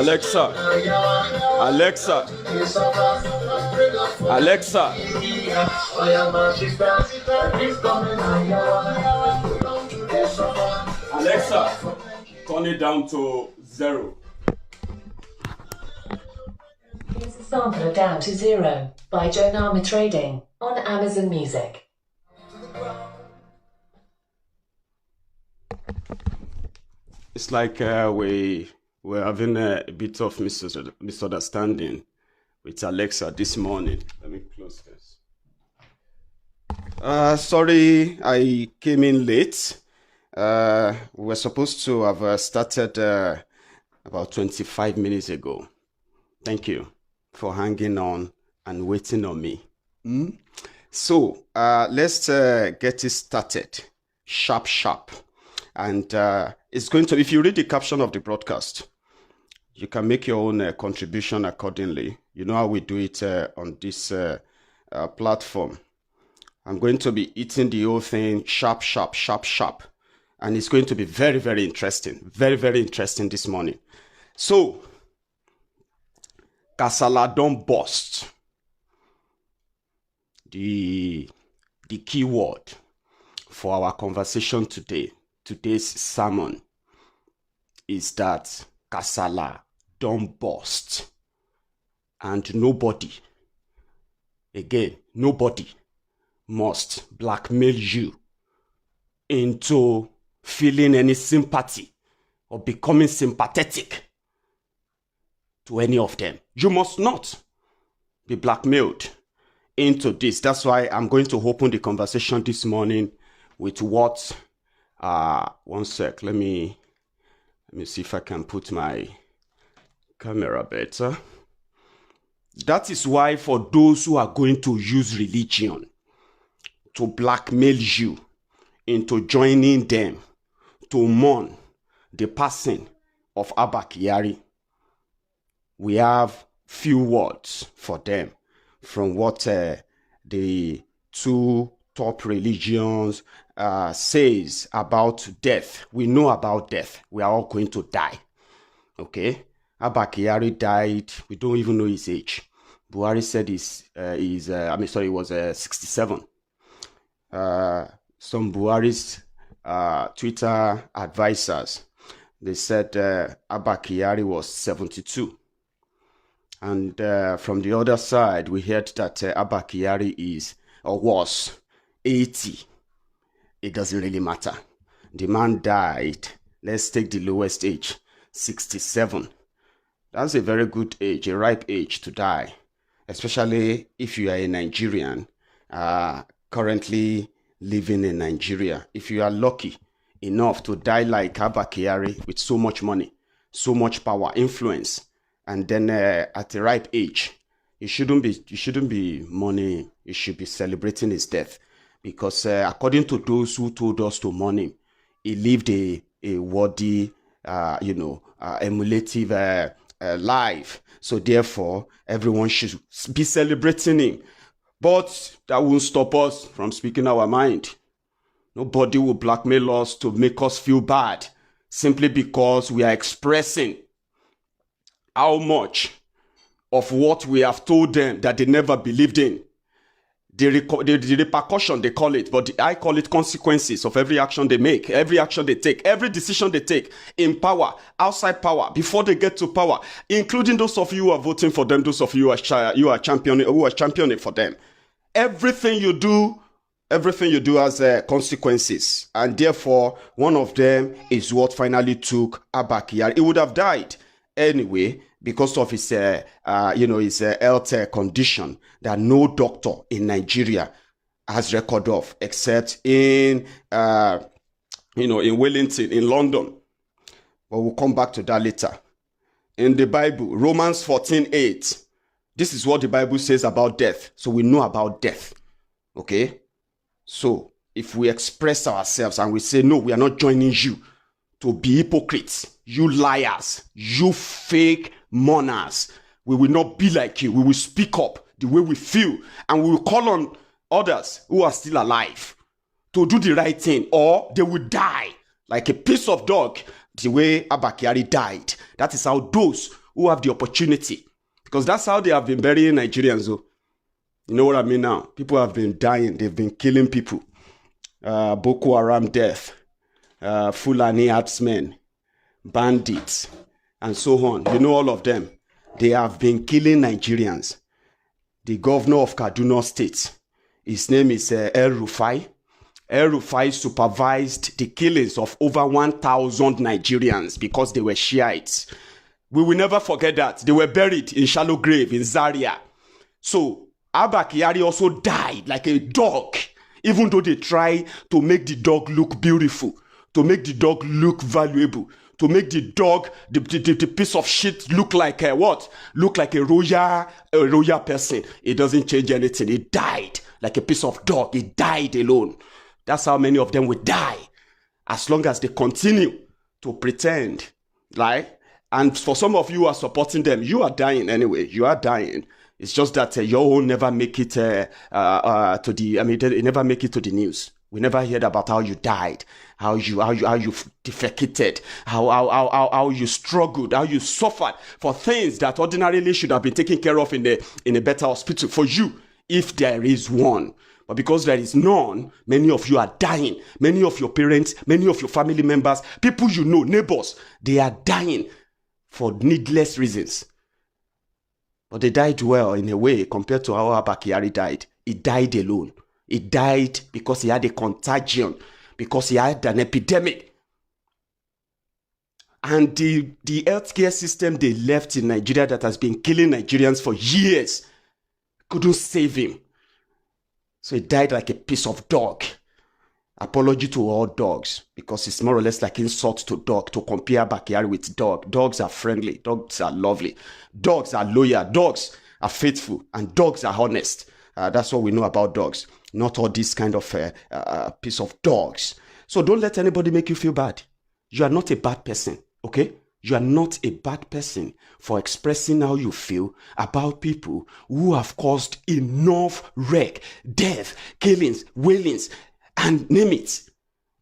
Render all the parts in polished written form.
Alexa, Alexa, Alexa. Alexa, turn it down to 0. Here's a sampler down to 0 by Jonama Trading on Amazon Music. It's like we're having a bit of misunderstanding with Alexa this morning. Let me close this. Sorry, I came in late. We were supposed to have started about 25 minutes ago. Thank you for hanging on and waiting on me. So let's get it started. Sharp. And it's going to, if you read the caption of the broadcast, you can make your own contribution accordingly. You know how we do it on this platform. I'm going to be eating the whole thing sharp. And it's going to be very, very interesting. Very, very interesting this morning. So, Kasala don't bust. The key word for our conversation today, today's sermon, is that Kasala don't bust. And nobody must blackmail you into feeling any sympathy or becoming sympathetic to any of them. You must not be blackmailed into this. That's why I'm going to open the conversation this morning with what, one sec, let me see if I can put my camera better. That is why for those who are going to use religion to blackmail you into joining them to mourn the passing of Abba Kyari, we have few words for them from what the two top religions says about death. We know about death. We are all going to die. Okay? Abba Kyari died. We don't even know his age. Buhari said he was 67. Some Buhari's Twitter advisors, they said Abba Kyari was 72. And from the other side, we heard that Abba Kyari was 80. It doesn't really matter. The man died. Let's take the lowest age, 67. That's a very good age, a ripe age to die, especially if you are a Nigerian currently living in Nigeria. If you are lucky enough to die like Abba Kyari with so much money, so much power, influence, and then at the ripe age, you shouldn't be mourning. You should be celebrating his death, because according to those who told us to mourn him, he lived a worthy, emulative life. So therefore, everyone should be celebrating him. But that won't stop us from speaking our mind. Nobody will blackmail us to make us feel bad simply because we are expressing how much of what we have told them that they never believed in. The repercussion, they call it, but I call it consequences of every action they make, every action they take, every decision they take in power, outside power, before they get to power, including those of you who are voting for them, those of you who are championing for them. Everything you do has consequences, and therefore one of them is what finally took Abba Kyari. He would have died anyway because of his health condition that no doctor in Nigeria has record of, except in Wellington, in London. But we'll come back to that later. In the Bible, Romans 14:8, this is what the Bible says about death. So we know about death. Okay? So if we express ourselves and we say, no, we are not joining you to be hypocrites, you liars, you fake mourners, we will not be like you. We will speak up the way we feel, and we will call on others who are still alive to do the right thing, or they will die like a piece of dog the way Abba Kyari died. That is how those who have the opportunity. Because that's how they have been burying Nigerians. Oh. You know what I mean now? People have been dying. They've been killing people. Boko Haram death. Fulani herdsmen. Bandits. And so on. You know all of them. They have been killing Nigerians. The governor of Kaduna State, his name is El Rufai. El Rufai supervised the killings of over 1,000 Nigerians because they were Shiites. We will never forget that. They were buried in shallow grave in Zaria. So Abba Kyari also died like a dog, even though they try to make the dog look beautiful, to make the dog look valuable, to make the dog, the piece of shit look like what? Look like a royal person. It doesn't change anything. He died like a piece of dog. He died alone. That's how many of them will die. As long as they continue to pretend, right? And for some of you who are supporting them, you are dying anyway. You are dying. It's just that your own never make it to the. I mean, they never make it to the news. We never heard about how you died, how you defecated, how you struggled, how you suffered for things that ordinarily should have been taken care of in a better hospital for you, if there is one. But because there is none, many of you are dying. Many of your parents, many of your family members, people you know, neighbors, they are dying for needless reasons. But they died well in a way compared to how Abba Kyari died. He died alone. He died because he had a contagion, because he had an epidemic. And the healthcare system they left in Nigeria that has been killing Nigerians for years couldn't save him. So he died like a piece of dog. Apology to all dogs, because it's more or less like insult to dog to compare Abba Kyari with dog. Dogs are friendly. Dogs are lovely. Dogs are loyal. Dogs are faithful. And dogs are honest. That's what we know about dogs. Not all this kind of piece of dogs. So don't let anybody make you feel bad. You are not a bad person, okay? You are not a bad person for expressing how you feel about people who have caused enough wreck, death, killings, wailings, and name it.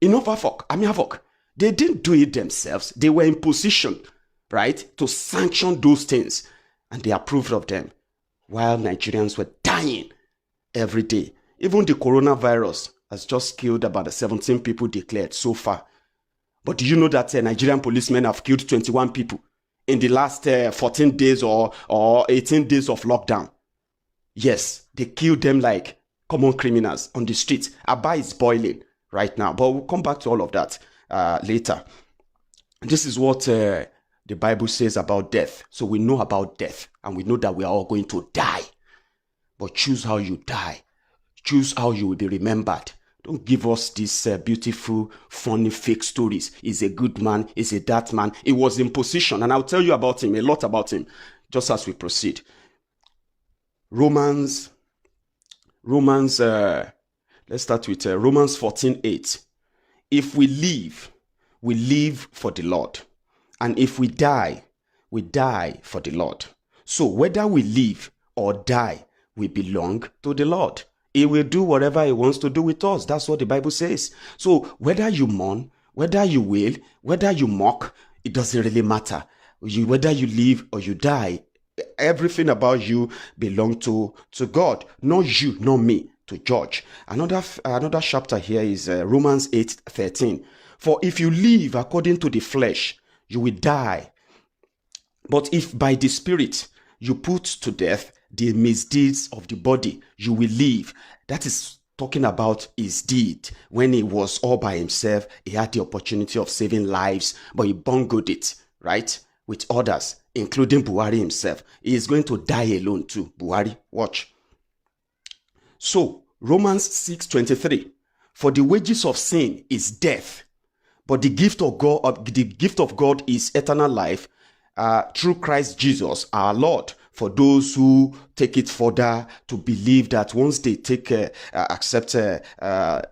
Enough havoc. They didn't do it themselves. They were in position, right, to sanction those things. And they approved of them while Nigerians were dying every day. Even the coronavirus has just killed about 17 people declared so far. But do you know that Nigerian policemen have killed 21 people in the last 14 days or 18 days of lockdown? Yes, they killed them like common criminals on the streets. Abba is boiling right now, but we'll come back to all of that later. This is what the Bible says about death. So we know about death, and we know that we are all going to die. But choose how you die. Choose how you will be remembered. Don't give us these beautiful, funny, fake stories. He's a good man. He's a that man. He was in position. And I'll tell you about him, a lot about him, just as we proceed. Romans, let's start with Romans 14:8. If we live for the Lord. And if we die for the Lord. So whether we live or die, we belong to the Lord. He will do whatever he wants to do with us. That's what the Bible says. So whether you mourn, whether you wail, whether you mock, it doesn't really matter. Whether you live or you die, everything about you belongs to God. Not you, not me, to judge. Another chapter here is Romans 8:13. For if you live according to the flesh, you will die. But if by the Spirit you put to death the misdeeds of the body, you will live. That is talking about his deed. When he was all by himself, he had the opportunity of saving lives, but he bungled it, right? With others, including Buhari himself. He is going to die alone too. Buhari, watch. So, Romans 6:23. For the wages of sin is death, but the gift of God is eternal life through Christ Jesus our Lord. For those who take it further to believe that once they accept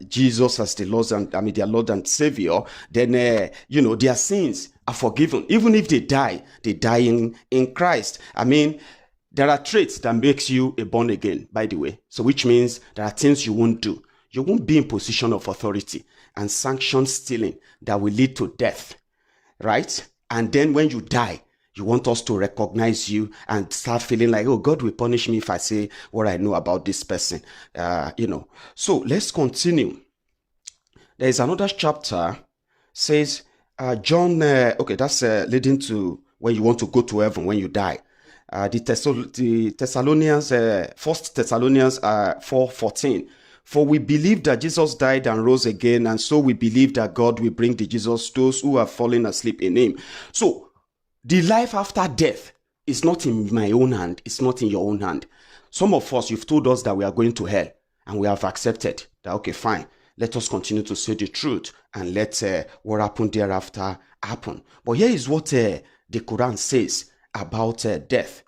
Jesus as their Lord and Savior, then their sins are forgiven. Even if they die in Christ. I mean, there are traits that makes you a born again, by the way. So which means there are things you won't do. You won't be in position of authority and sanction stealing that will lead to death, right? And then when you die, You want us to recognize you and start feeling like, oh, God will punish me if I say what I know about this person. So let's continue. There is another chapter, says, John, that's leading to when you want to go to heaven when you die. The Thessalonians, 1 Thessalonians 4:14. For we believe that Jesus died and rose again, and so we believe that God will bring the Jesus those who have fallen asleep in him. So the life after death is not in my own hand. It's not in your own hand. Some of us, you've told us that we are going to hell, and we have accepted that, okay, fine. Let us continue to say the truth and let what happened thereafter happen. But here is what the Quran says about death.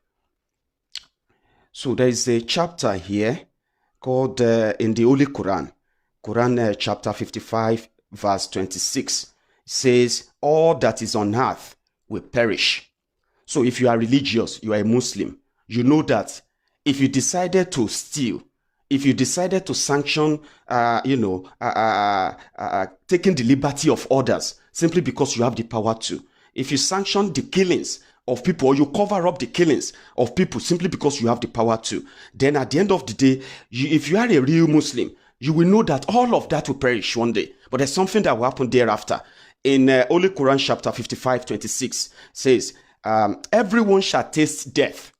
So there is a chapter here called in the Holy Quran, chapter 55, verse 26, says, all that is on earth will perish. So if you are religious, you are a Muslim, you know that if you decided to steal, if you decided to sanction, taking the liberty of others simply because you have the power to, if you sanction the killings of people, or you cover up the killings of people simply because you have the power to, then at the end of the day, if you are a real Muslim, you will know that all of that will perish one day. But there's something that will happen thereafter. In Holy Quran chapter 55, 26 says, everyone shall taste death,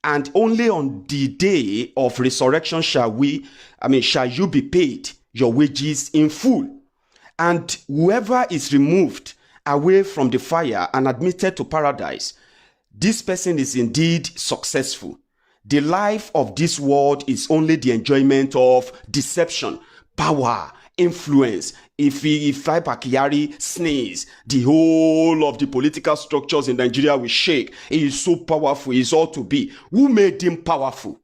and only on the day of resurrection shall you be paid your wages in full. And whoever is removed away from the fire and admitted to paradise, this person is indeed successful. The life of this world is only the enjoyment of deception, power, influence. If Abba Kyari sneeze, the whole of the political structures in Nigeria will shake. He is so powerful. He is all to be. Who made him powerful?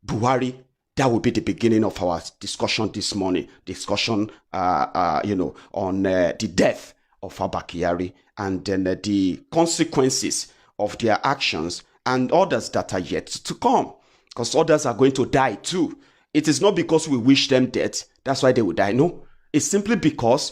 Buhari. That will be the beginning of our discussion this morning. Discussion, on the death of Abba Kyari, and then the consequences of their actions and others that are yet to come, because others are going to die too. It is not because we wish them death, that's why they will die. No, it's simply because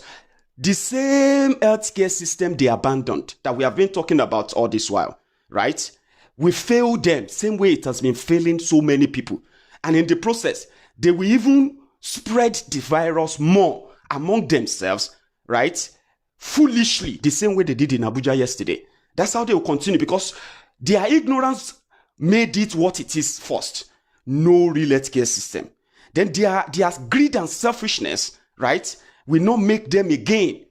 the same healthcare system they abandoned that we have been talking about all this while, right? We failed them, same way it has been failing so many people. And in the process, they will even spread the virus more among themselves, right? Foolishly, the same way they did in Abuja yesterday. That's how they will continue, because their ignorance made it what it is first. No real healthcare system. Then their greed and selfishness, right, will not make them again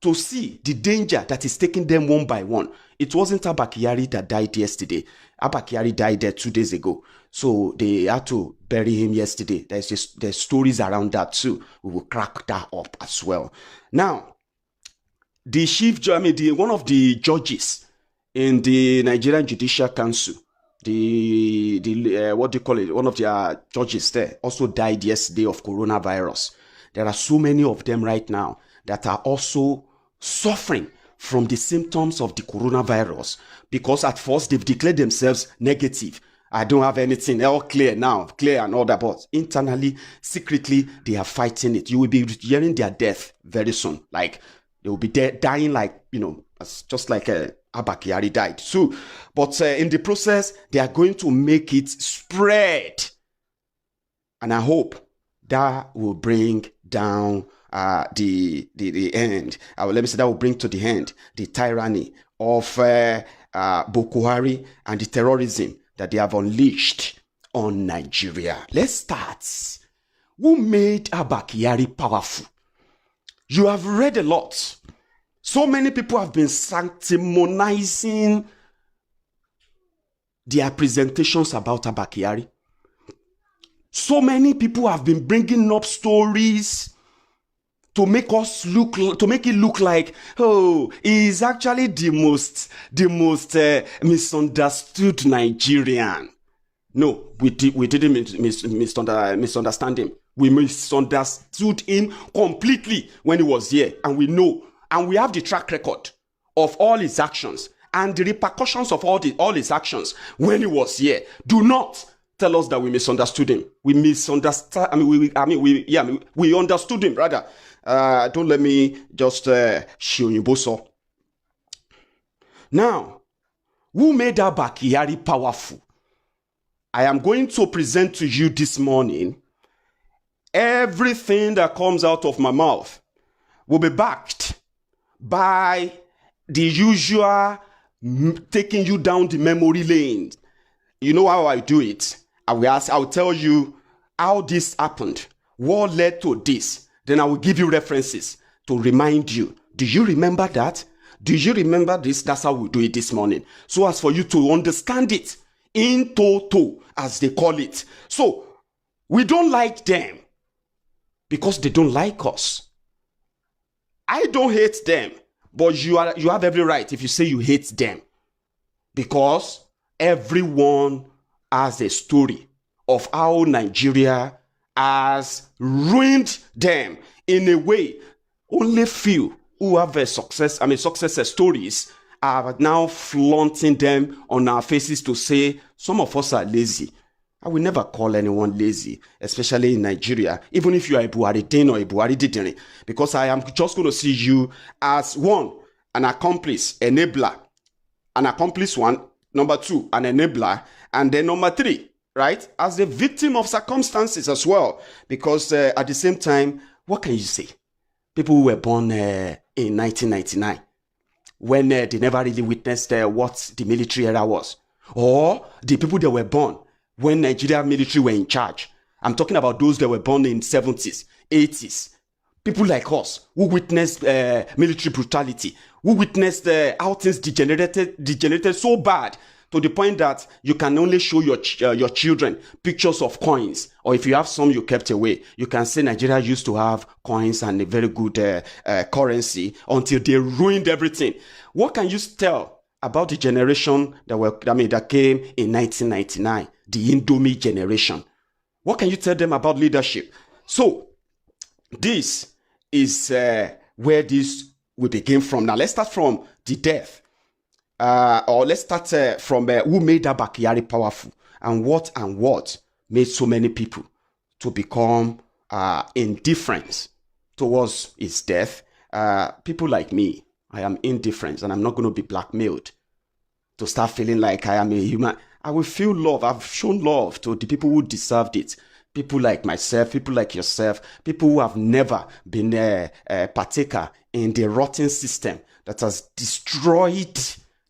to see the danger that is taking them one by one. It wasn't Abba Kyari that died yesterday. Abba Kyari died there 2 days ago. So they had to bury him yesterday. There's stories around that too. We will crack that up as well. Now, one of the judges in the Nigerian Judicial Council, one of their judges there, also died yesterday of coronavirus. There are so many of them right now that are also suffering from the symptoms of the coronavirus, because at first they've declared themselves negative. I don't have anything, all clear now, clear and all that, but internally, secretly, they are fighting it. You will be hearing their death very soon. Like, they will be dying like, just like Abba Kyari died. So, but in the process, they are going to make it spread. And I hope that will bring down the end. Let me say that will bring to the end the tyranny of Buhari and the terrorism that they have unleashed on Nigeria. Let's start. Who made Abba Kyari powerful? You have read a lot. So many people have been sanctimonizing their presentations about Abba Kyari. So many people have been bringing up stories to make it look like, oh, he is actually the most misunderstood Nigerian. No, we didn't misunderstand him. We misunderstood him completely when he was here, and we know, and we have the track record of all his actions and the repercussions of all his actions when he was here. Do not tell us that we misunderstood him. We misunderstood. We understood him rather. Don't let me just show you boso. Now, Who made Abba Kyari powerful? I am going to present to you this morning everything that comes out of my mouth will be backed by the usual taking you down the memory lane. You know how I do it. I'll tell you how this happened, what led to this. Then I will give you references to remind you. Do you remember that? Do you remember this? That's how we do it this morning. So as for you to understand it in toto, as they call it. So we don't like them because they don't like us. I don't hate them, but you have every right if you say you hate them, because everyone has a story of how Nigeria has ruined them in a way. Only few who have success stories are now flaunting them on our faces to say some of us are lazy. I will never call anyone lazy, especially in Nigeria, even if you are a Buhari Din or a Buhari Didiri, because I am just going to see you as one, an accomplice, enabler, an accomplice one, number two, an enabler, and then number three, right, as a victim of circumstances as well, because at the same time, what can you say? People who were born in 1999, when they never really witnessed what the military era was, or the people that were born when Nigeria military were in charge. I'm talking about those that were born in 70s, 80s. People like us who witnessed military brutality, who witnessed how things degenerated so bad to the point that you can only show your children pictures of coins, or if you have some you kept away, you can say Nigeria used to have coins and a very good currency until they ruined everything. What can you tell about the generation that came in 1999, the Indomie generation? What can you tell them about leadership? So this is where this will begin from. Now let's start from the death. Or let's start from who made Abba Kyari powerful, and what made so many people to become indifferent towards his death. People like me, I am indifferent, and I'm not going to be blackmailed to start feeling like I am a human. I will feel love. I've shown love to the people who deserved it. People like myself, people like yourself, people who have never been a partaker in the rotten system that has destroyed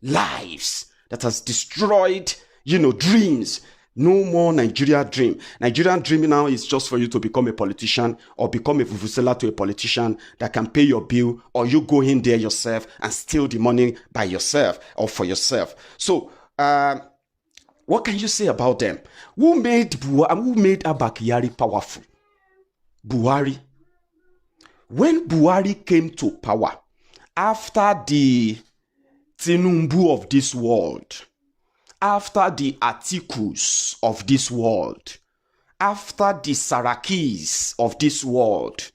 lives, that has destroyed, dreams. No more Nigeria dream. Nigerian dream now is just for you to become a politician or become a vuvuzela to a politician that can pay your bill, or you go in there yourself and steal the money by yourself or for yourself. So, what can you say about them? Who made Abba Kyari powerful? Buhari. When Buhari came to power, after the Tinubu of this world, after the Atikus of this world, after the Sarakis of this world,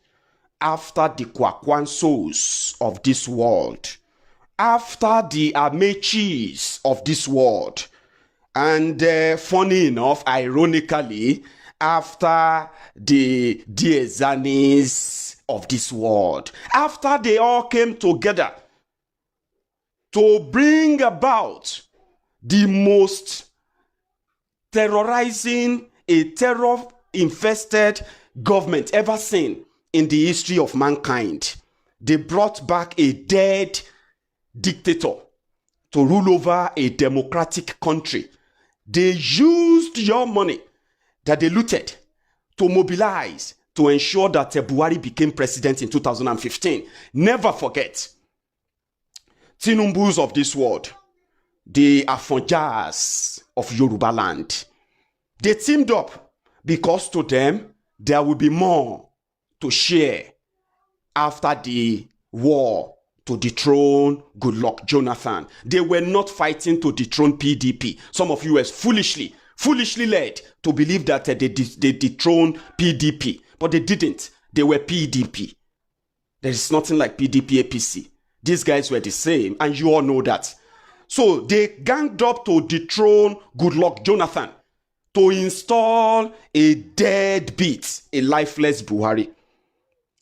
after the Kwakwansos of this world, after the Amechis of this world, and funny enough, ironically, after the Diezanis of this world, after they all came together to bring about the most terrorizing, a terror-infested government ever seen in the history of mankind. They brought back a dead dictator to rule over a democratic country. They used your money that they looted to mobilize to ensure that Buhari became president in 2015. Never forget. Tinubus of this world, the Afonjas of Yoruba land, they teamed up because to them there will be more to share after the war to dethrone Goodluck Jonathan. They were not fighting to dethrone PDP. Some of you were foolishly led to believe that they dethroned PDP, but they didn't. They were PDP. There is nothing like PDP APC. These guys were the same, and you all know that. So they ganged up to dethrone Goodluck Jonathan, to install a deadbeat, a lifeless Buhari.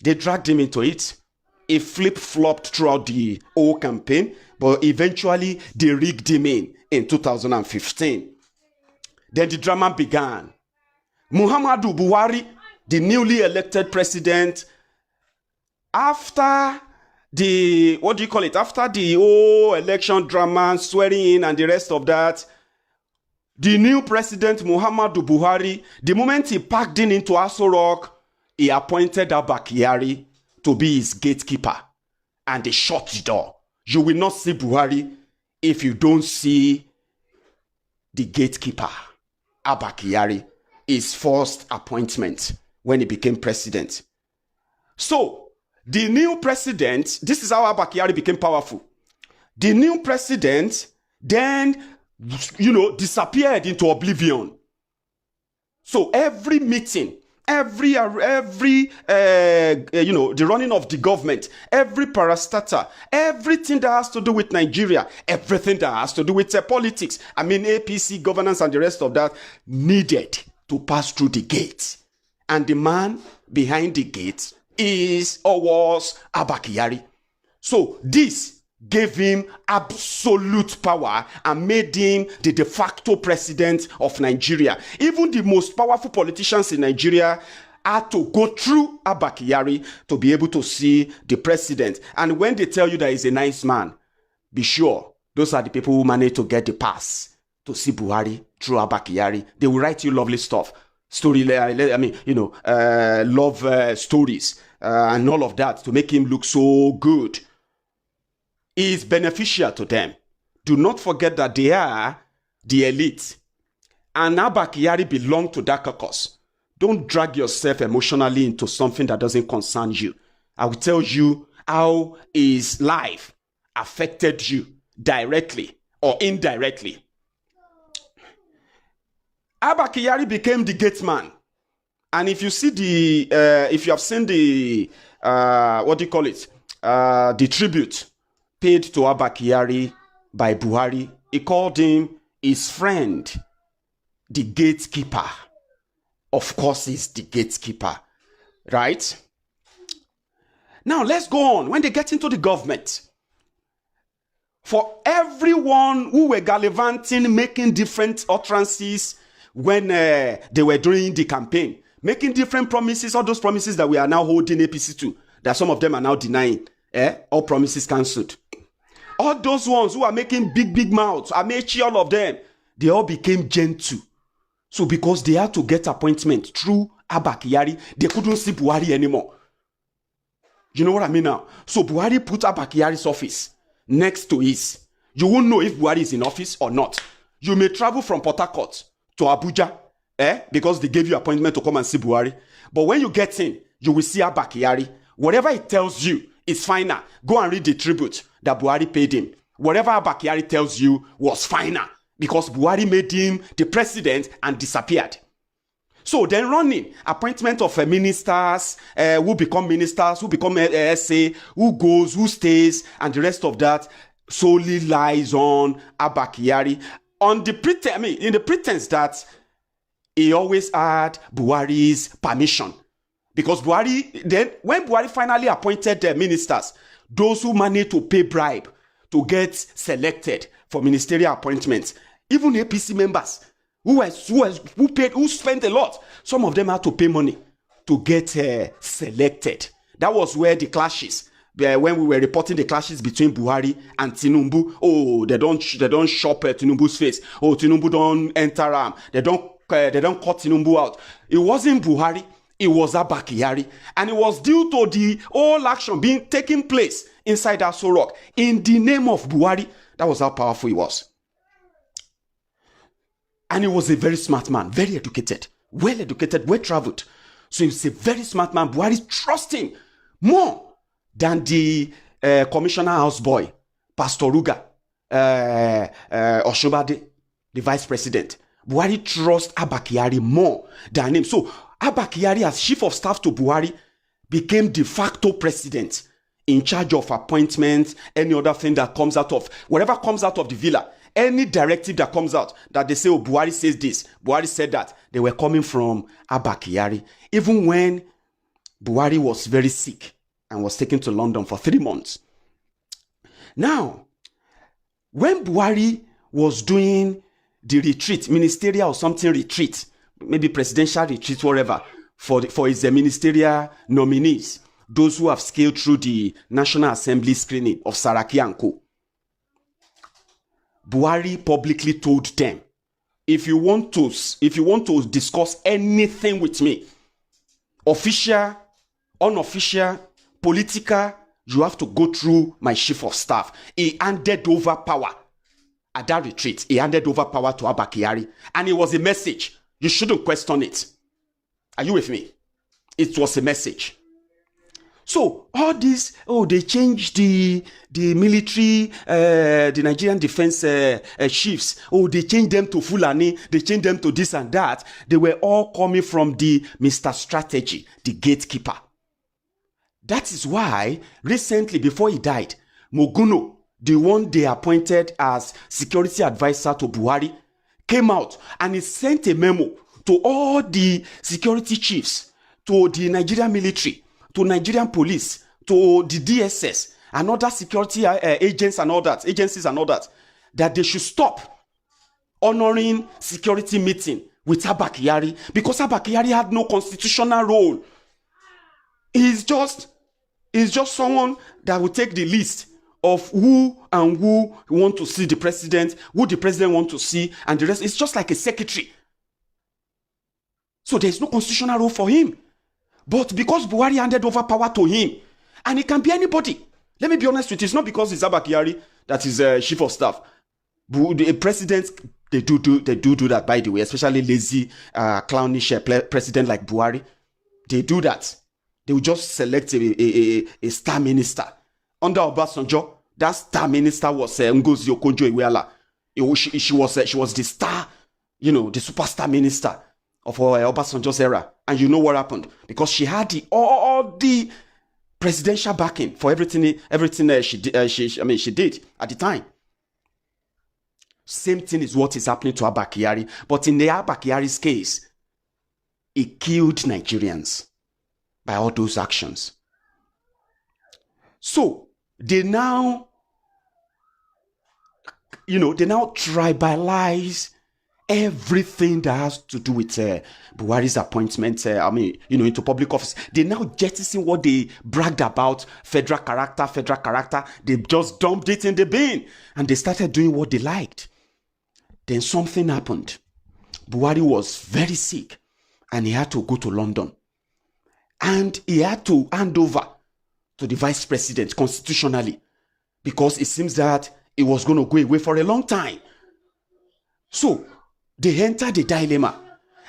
They dragged him into it. He flip-flopped throughout the whole campaign, but eventually they rigged him in in 2015. Then the drama began. Muhammadu Buhari, the newly elected president, after the, after the whole election drama, swearing in and the rest of that, the new president, Muhammadu Buhari, the moment he packed into Aso Rock, he appointed Abba Kyari to be his gatekeeper. And they shut the door. You will not see Buhari if you don't see the gatekeeper, Abba Kyari, his first appointment when he became president. So, the new president, this is how Abba Kyari became powerful. The new president then, disappeared into oblivion. So, every meeting, the running of the government, every parastatal, everything that has to do with Nigeria, everything that has to do with politics, APC governance and the rest of that, needed to pass through the gate. And the man behind the gate was Abba Kyari. So this gave him absolute power and made him the de facto president of Nigeria. Even the most powerful politicians in Nigeria had to go through Abba Kyari to be able to see the president. And when they tell you that he's a nice man, be sure those are the people who manage to get the pass to see Buhari through Abba Kyari. They will write you lovely stuff. Love stories and all of that to make him look so good. Is beneficial to them. Do not forget that they are the elite. And Abba Kyari belonged to that CoS. Don't drag yourself emotionally into something that doesn't concern you. I will tell you how his life affected you directly or indirectly. Abba Kyari became the gate man. And if you see if you have seen the, the tribute paid to Abba Kyari by Buhari, he called him his friend, the gatekeeper. Of course, he's the gatekeeper, right? Now, let's go on. When they get into the government, for everyone who were gallivanting, making different utterances when they were doing the campaign, making different promises, all those promises that we are now holding APC to, that some of them are now denying, all promises cancelled. All those ones who are making big mouths, Amechi, all of them, they all became gentle. So because they had to get appointment through Abba Kyari, they couldn't see Buhari anymore. You know what I mean now? So Buhari put Abba Kyari's office next to his. You won't know if Buhari is in office or not. You may travel from Port Harcourt to Abuja, because they gave you appointment to come and see Buhari. But when you get in, you will see Abba Kyari. Whatever he tells you is final. Go and read the tribute that Buhari paid him. Whatever Abba Kyari tells you was final because Buhari made him the president and disappeared. So then running, appointment of ministers, who become ministers, who become SA, who goes, who stays, and the rest of that solely lies on Abba Kyari. On the in the pretense that he always had Buhari's permission. Because Buhari, then when Buhari finally appointed the ministers, those who managed to pay bribe to get selected for ministerial appointments, even APC members who spent a lot, some of them had to pay money to get selected. That was where the clashes, when we were reporting the clashes between Buhari and Tinubu. Oh, they don't shop at Tinubu's face. Oh, Tinubu don't enter arm. They don't cut Tinubu out. It wasn't Buhari. It was Abba Kyari. And it was due to the whole action being taking place inside Aso Rock in the name of Buhari. That was how powerful he was. And he was a very smart man, very educated, well-educated, well-traveled. So he was a very smart man. Buhari trusts him more than the commissioner houseboy, Pastor Ruga, Oshobade, the vice president. Buhari trusts Abba Kyari more than him. So Abba Kyari, as chief of staff to Buhari, became de facto president in charge of appointments, any other thing that comes out of, whatever comes out of the villa, any directive that comes out that they say, oh, Buhari says this, Buhari said that, they were coming from Abba Kyari. Even when Buhari was very sick and was taken to London for 3 months. Now, when Buhari was doing the retreat, ministerial or something retreat, maybe presidential retreat, whatever, for his ministerial nominees, those who have scaled through the National Assembly screening of Saraki and Co. Buhari publicly told them, if you want to discuss anything with me, official, unofficial, political, you have to go through my chief of staff. He handed over power at that retreat. He handed over power to Abba Kyari, and it was a message. You shouldn't question it. Are you with me? It was a message. So all this, they changed the military, the Nigerian defense chiefs. They changed them to Fulani. They changed them to this and that. They were all coming from the Mr. Strategy, the gatekeeper. That is why recently, before he died, Moguno, the one they appointed as security advisor to Buhari, came out and he sent a memo to all the security chiefs, to the Nigerian military, to Nigerian police, to the DSS and other security agencies and all that, that they should stop honoring security meeting with Abba Kyari, because Abba Kyari had no constitutional role. He's just someone that will take the list of who want to see the president, who the president want to see, and the rest. It's just like a secretary. So there's no constitutional role for him. But because Buhari handed over power to him, and it can be anybody. Let me be honest with you, it's not because it's Abba Kyari that is chief of staff. The presidents, they do that, by the way, especially lazy, clownish president like Buhari. They do that. They will just select a star minister. Under Obasanjo, that star minister was Ngozi Okonjo-Iweala. She was the star, the superstar minister of Obasanjo's era. And you know what happened? Because she had all the presidential backing for everything she did at the time. Same thing is what is happening to Abba Kyari. But in the Abba Kyari's case, he killed Nigerians by all those actions. So they now tribalize everything that has to do with Buhari's appointment, into public office. They now jettison what they bragged about, federal character. They just dumped it in the bin and they started doing what they liked. Then something happened. Buhari was very sick and he had to go to London. And he had to hand over to the vice president constitutionally, because it seems that he was going to go away for a long time. So they entered the dilemma.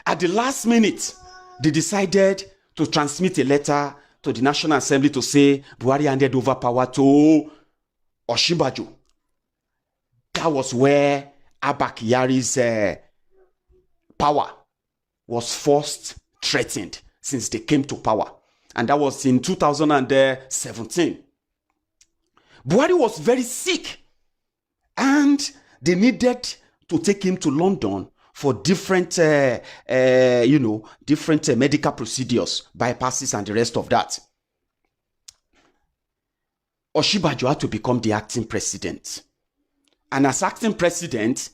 At the last minute, they decided to transmit a letter to the National Assembly to say Buhari handed over power to Osinbajo. That was where Abba Kyari's power was first threatened since they came to power. And that was in 2017. Buhari was very sick. And they needed to take him to London for different medical procedures, bypasses and the rest of that. Osinbajo had to become the acting president. And as acting president,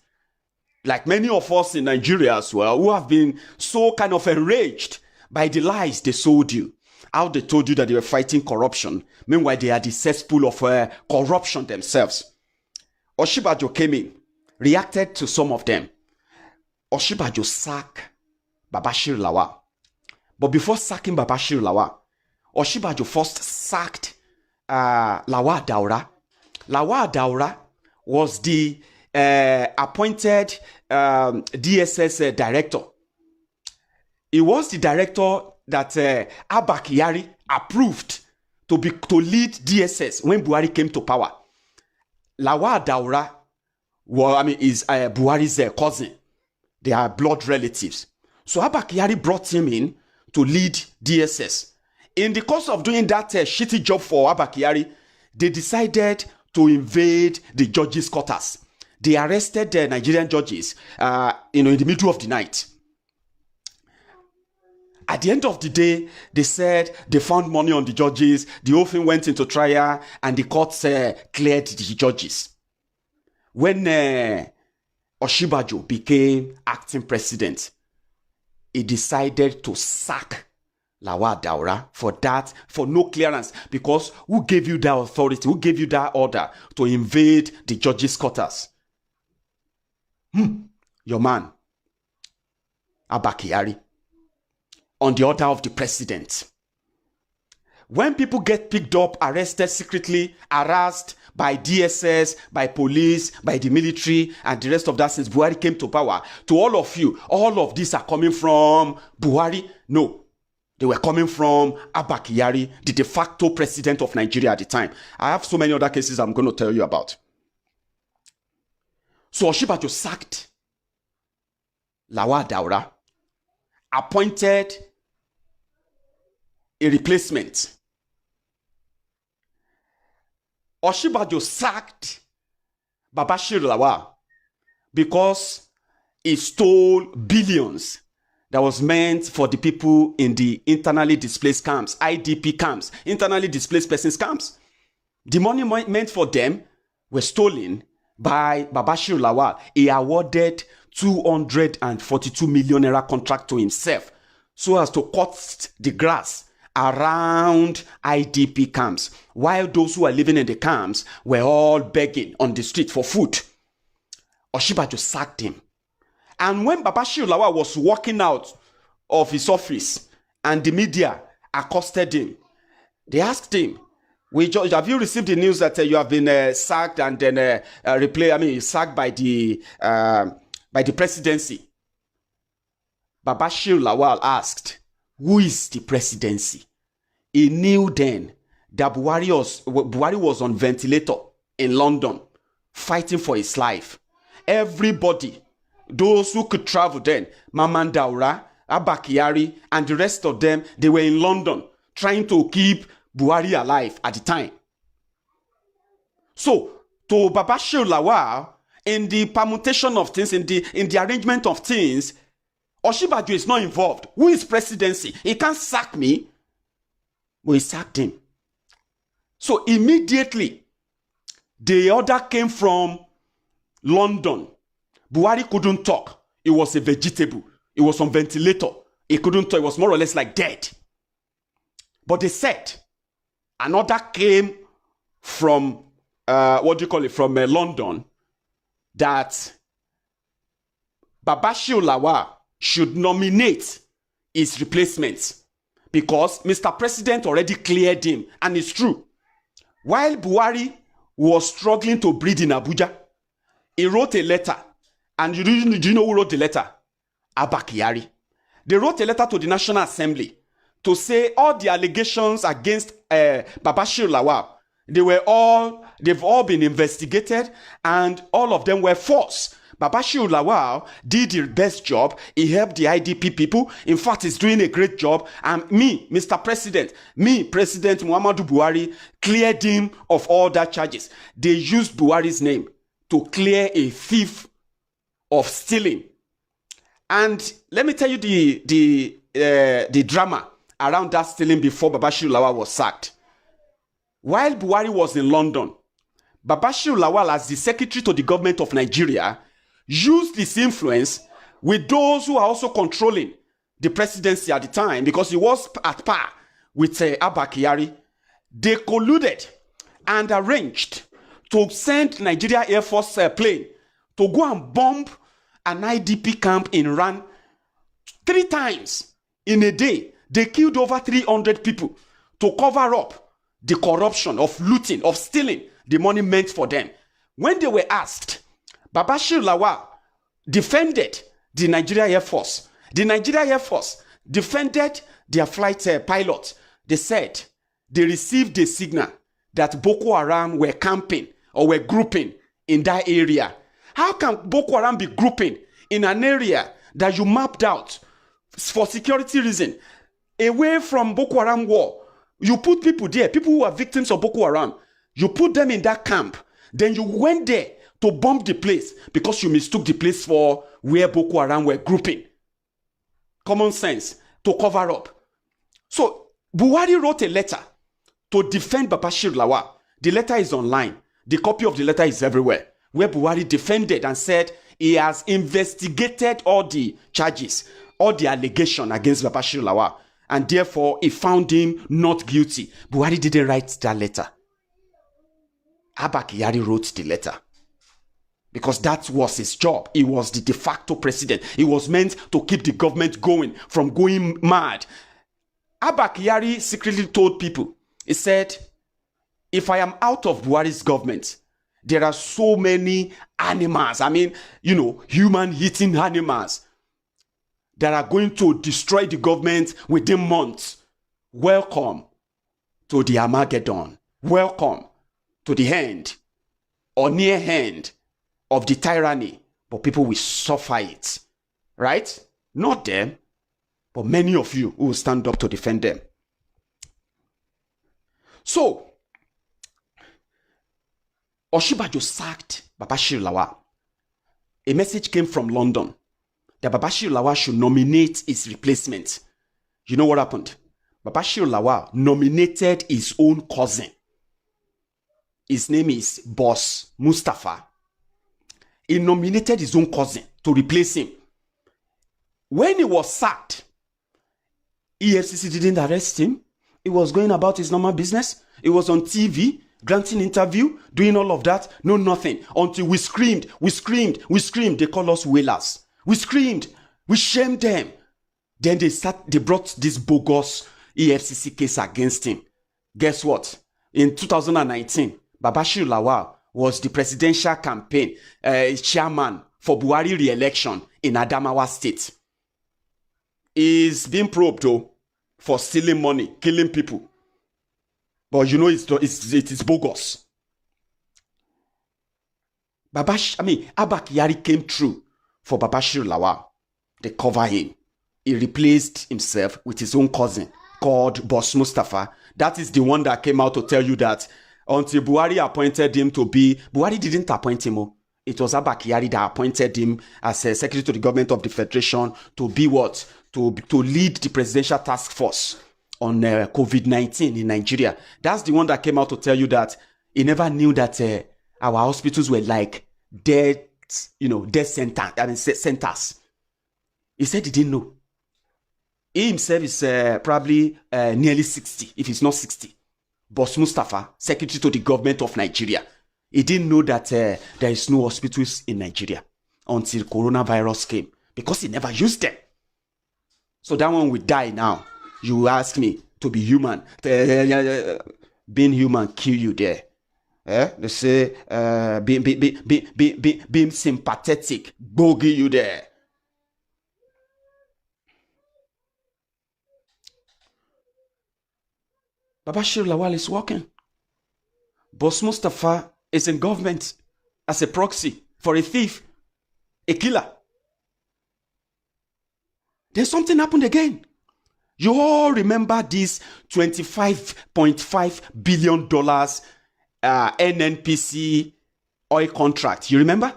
like many of us in Nigeria as well, who have been so kind of enraged by the lies they sold you, how they told you that they were fighting corruption. Meanwhile, they are the cesspool of corruption themselves. Osinbajo came in, reacted to some of them. Osinbajo sacked Babashir Lawal. But before sacking Babashir Lawal, Osinbajo first sacked Lawal Daura. Lawal Daura was the appointed DSS director. He was the director that Abba Kyari approved to lead DSS when Buhari came to power. Lawal Daura is Buhari's cousin. They are blood relatives. So Abba Kyari brought him in to lead DSS. In the course of doing that shitty job for Abba Kyari, they decided to invade the judges' quarters. They arrested the Nigerian judges in the middle of the night. At the end of the day, they said they found money on the judges. The whole thing went into trial and the courts cleared the judges. When Oshibajo became acting president, he decided to sack Lawal Daura for no clearance, because who gave you that authority? Who gave you that order to invade the judges' quarters? Your man, Abba Kyari, on the order of the president. When people get picked up, arrested secretly, harassed by DSS, by police, by the military, and the rest of that since Buhari came to power, to all of you, all of these are coming from Buhari? No. They were coming from Abba Kyari, the de facto president of Nigeria at the time. I have so many other cases I'm going to tell you about. So Oshibajo sacked Lawal Daura, appointed a replacement. Oshibajo sacked Babashir Lawal because he stole billions that was meant for the people in the internally displaced camps, IDP camps, internally displaced persons camps. The money meant for them were stolen by Babashir Lawal. He awarded 242 million naira contract to himself so as to cut the grass around IDP camps, while those who are living in the camps were all begging on the street for food. Oshibajo sacked him. And when Babashir Lawal was walking out of his office and the media accosted him, they asked him, have you received the news that you have been sacked and then sacked by the presidency? Babashir Lawal asked, who is the presidency? He knew then that Buhari was on ventilator in London, fighting for his life. Everybody, those who could travel then, Maman Daura, Abba Kyari, and the rest of them, they were in London trying to keep Buhari alive at the time. So, to Babashir Lawal, in the permutation of things, in the arrangement of things, Oshibajo is not involved. Who is presidency? He can't sack me. But he sacked him. So immediately, the order came from London. Buhari couldn't talk. He was a vegetable. He was on ventilator. He couldn't talk. He was more or less like dead. But they said an order came from, from London, that Babashir Lawal should nominate his replacement because Mr. President already cleared him. And it's true. While Buhari was struggling to breathe in Abuja, he wrote a letter. And do you know who wrote the letter? Abba Kyari. They wrote a letter to the National Assembly to say all the allegations against Babashir Lawal, they've all been investigated and all of them were false. Babashir Lawal did the best job. He helped the IDP people. In fact, he's doing a great job. And President Muhammadu Buhari, cleared him of all that charges. They used Buhari's name to clear a thief of stealing. And let me tell you the drama around that stealing before Babashir Lawal was sacked. While Buhari was in London, Babashir Lawal, as the secretary to the government of Nigeria, used his influence with those who are also controlling the presidency at the time, because he was at par with Abba Kyari. They colluded and arranged to send Nigeria Air Force plane to go and bomb an IDP camp in Iran 3 times in a day. They killed over 300 people to cover up the corruption of looting, of stealing the money meant for them. When they were asked, Babashir Lawal defended the Nigeria Air Force. The Nigeria Air Force defended their flight pilot. They said they received a signal that Boko Haram were camping or were grouping in that area. How can Boko Haram be grouping in an area that you mapped out for security reasons, away from Boko Haram war? You put people there, people who are victims of Boko Haram, you put them in that camp. Then you went there to bomb the place because you mistook the place for where Boko Haram were grouping. Common sense to cover up. So Buhari wrote a letter to defend Babashir Lawal. The letter is online. The copy of the letter is everywhere, where Buhari defended and said He has investigated all the charges, all the allegation against Babashir Lawal, and therefore he found him not guilty. Buhari didn't write that letter. Abba Kyari wrote the letter. Because that was his job. He was the de facto president. He was meant to keep the government going from going mad. Abba Kyari secretly told people, he said, if I am out of Buhari's government, there are so many animals, human eating animals that are going to destroy the government within months. Welcome to the Armageddon. Welcome to the end or near end of the tyranny. But people will suffer it. Right? Not them, but many of you who will stand up to defend them. So, Osinbajo sacked Babashir Lawal. A message came from London that Babashir Lawal should nominate his replacement. You know what happened? Babashir Lawal nominated his own cousin. His name is Boss Mustafa. He nominated his own cousin to replace him. When he was sacked, EFCC didn't arrest him. He was going about his normal business. He was on TV, granting interview, doing all of that. No, nothing. Until we screamed. They call us whalers. We screamed. We shamed them. Then they brought this bogus EFCC case against him. Guess what? In 2019, Babashir Lawal was the presidential campaign chairman for Buhari re-election in Adamawa State. He's being probed though for stealing money, killing people. But you know it is bogus. Abba Kyari came through for Babashir Lawal. They cover him. He replaced himself with his own cousin called Boss Mustafa. That is the one that came out to tell you that until Buhari appointed him to be... Buhari didn't appoint him. It was Abba Kyari that appointed him as a secretary to the government of the Federation to be what? To lead the presidential task force on COVID-19 in Nigeria. That's the one that came out to tell you that he never knew that our hospitals were like death centers. He said he didn't know. He himself is probably nearly 60, if he's not 60. Boss Mustafa, secretary to the government of Nigeria. He didn't know that there is no hospitals in Nigeria until coronavirus came because he never used them. So that one will die now. You ask me to be human. Being human kill you there. They say being sympathetic bogey you there. Babashir Lawal is working. Boss Mustafa is in government as a proxy for a thief, a killer. Then something happened again. You all remember this $25.5 billion NNPC oil contract. You remember?